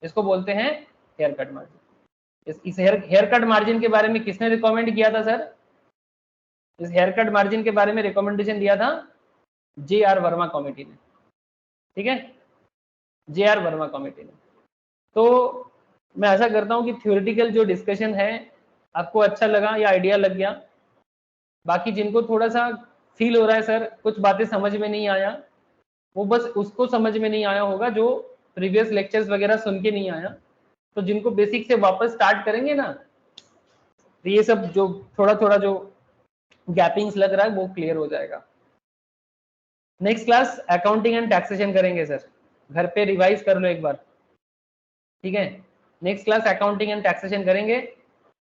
इसको बोलते हैं हेयर कट मार्जिन। इस हेयर कट मार्जिन के बारे में किसने रिकमेंड किया था सर? इस हेयर कट मार्जिन के बारे में रिकमेंडेशन दिया था जे.आर. वर्मा कमेटी ने, ठीक है, जे.आर. वर्मा कमेटी ने। तो मैं आशा करता हूँ कि थ्योरेटिकल जो डिस्कशन है आपको अच्छा लगा या आइडिया लग गया। बाकी जिनको थोड़ा सा फील हो रहा है सर कुछ बातें समझ में नहीं आया, वो बस उसको समझ में नहीं आया होगा जो प्रीवियस लेक्चर्स वगैरह सुन के नहीं आया। तो जिनको बेसिक से वापस स्टार्ट करेंगे ना, तो ये सब जो थोड़ा थोड़ा जो गैपिंग्स लग रहा है वो क्लियर हो जाएगा। Next class accounting and taxation करेंगे सर, घर पे रिवाइज कर लो एक बार, ठीक है। Next class accounting and taxation करेंगे,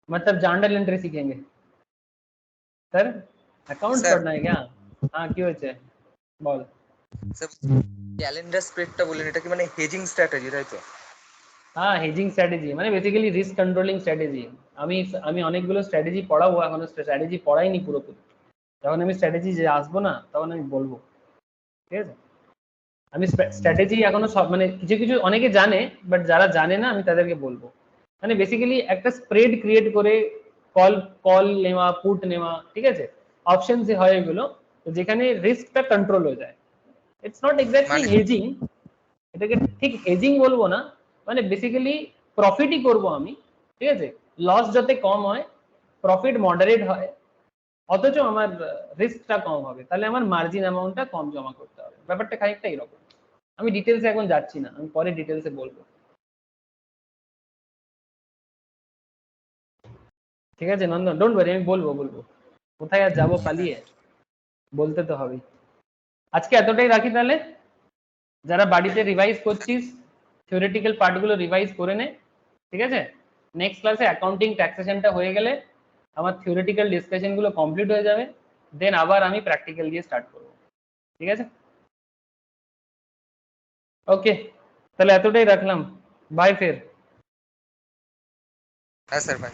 मतलब जर्नल एंट्री सीखेंगे। सर अकाउंट्स স্যার पढ़ना है क्या? हाँ क्यों আছে বল। স্যার ক্যালেন্ডার স্প্রেডটা বলেন, এটা কি মানে হেজিং স্ট্র্যাটেজি তাই তো? হ্যাঁ হেজিং স্ট্র্যাটেজি মানে বেসিক্যালি রিস্ক কন্ট্রোলিং স্ট্র্যাটেজি। আমি অনেকগুলো স্ট্র্যাটেজি পড়াবো, এখনো স্ট্র্যাটেজি পড়াইনি পুরোপুরি। যখন আমি স্ট্র্যাটেজি যে আসবো না তখন আমি বলবো, ঠিক আছে। আমি স্ট্র্যাটেজি এখনো সব মানে কিছু কিছু অনেকে জানে, বাট যারা জানে না আমি তাদেরকে বলবো। মানে বেসিক্যালি একটা স্প্রেড ক্রিয়েট করে কল কল নেওয়া, পুট নেওয়া, ঠিক আছে, অপশন যে হয় এগুলো, তো যেখানে রিস্কটা কন্ট্রোল হয়ে যায়। ইটস নট এক্স্যাক্টলি মানে হেজিং, এটাকে ঠিক হেজিং বলবো না, মানে বেসিক্যালি প্রফিটই করব আমি, ঠিক আছে, লস যাতে কম হয়, প্রফিট মডারেট হয়, অথচ আমার রিস্কটা কম হবে, তাহলে আমার মার্জিন অ্যামাউন্টটা কম জমা করতে হবে। ব্যাপারটা খানিকটা এরকম। আমি ডিটেলসে এখন যাচ্ছি না, আমি পরে ডিটেলসে বলবো, ঠিক আছে নন্দন, ডোন্ট ওয়ারি, আমি বলবো বলবো, কোথায় আর যাবো পালিয়ে, বলতে তো হবেই। আজকে এতটাই রাখি তাহলে। যারা বাড়িতে রিভাইজ করছিস থিওরিটিক্যাল পার্টগুলো রিভাইজ করে নে, ঠিক আছে। নেক্সট ক্লাসে অ্যাকাউন্টিং ট্যাক্সেশনটা হয়ে গেলে আমার থিওরিটিক্যাল ডিসকাশনগুলো কমপ্লিট হয়ে যাবে, দেন আবার আমি প্র্যাকটিক্যাল দিয়ে স্টার্ট করব, ঠিক আছে। ওকে, তাহলে এতটাই রাখলাম, বাই ফের। হ্যাঁ স্যার ভাই।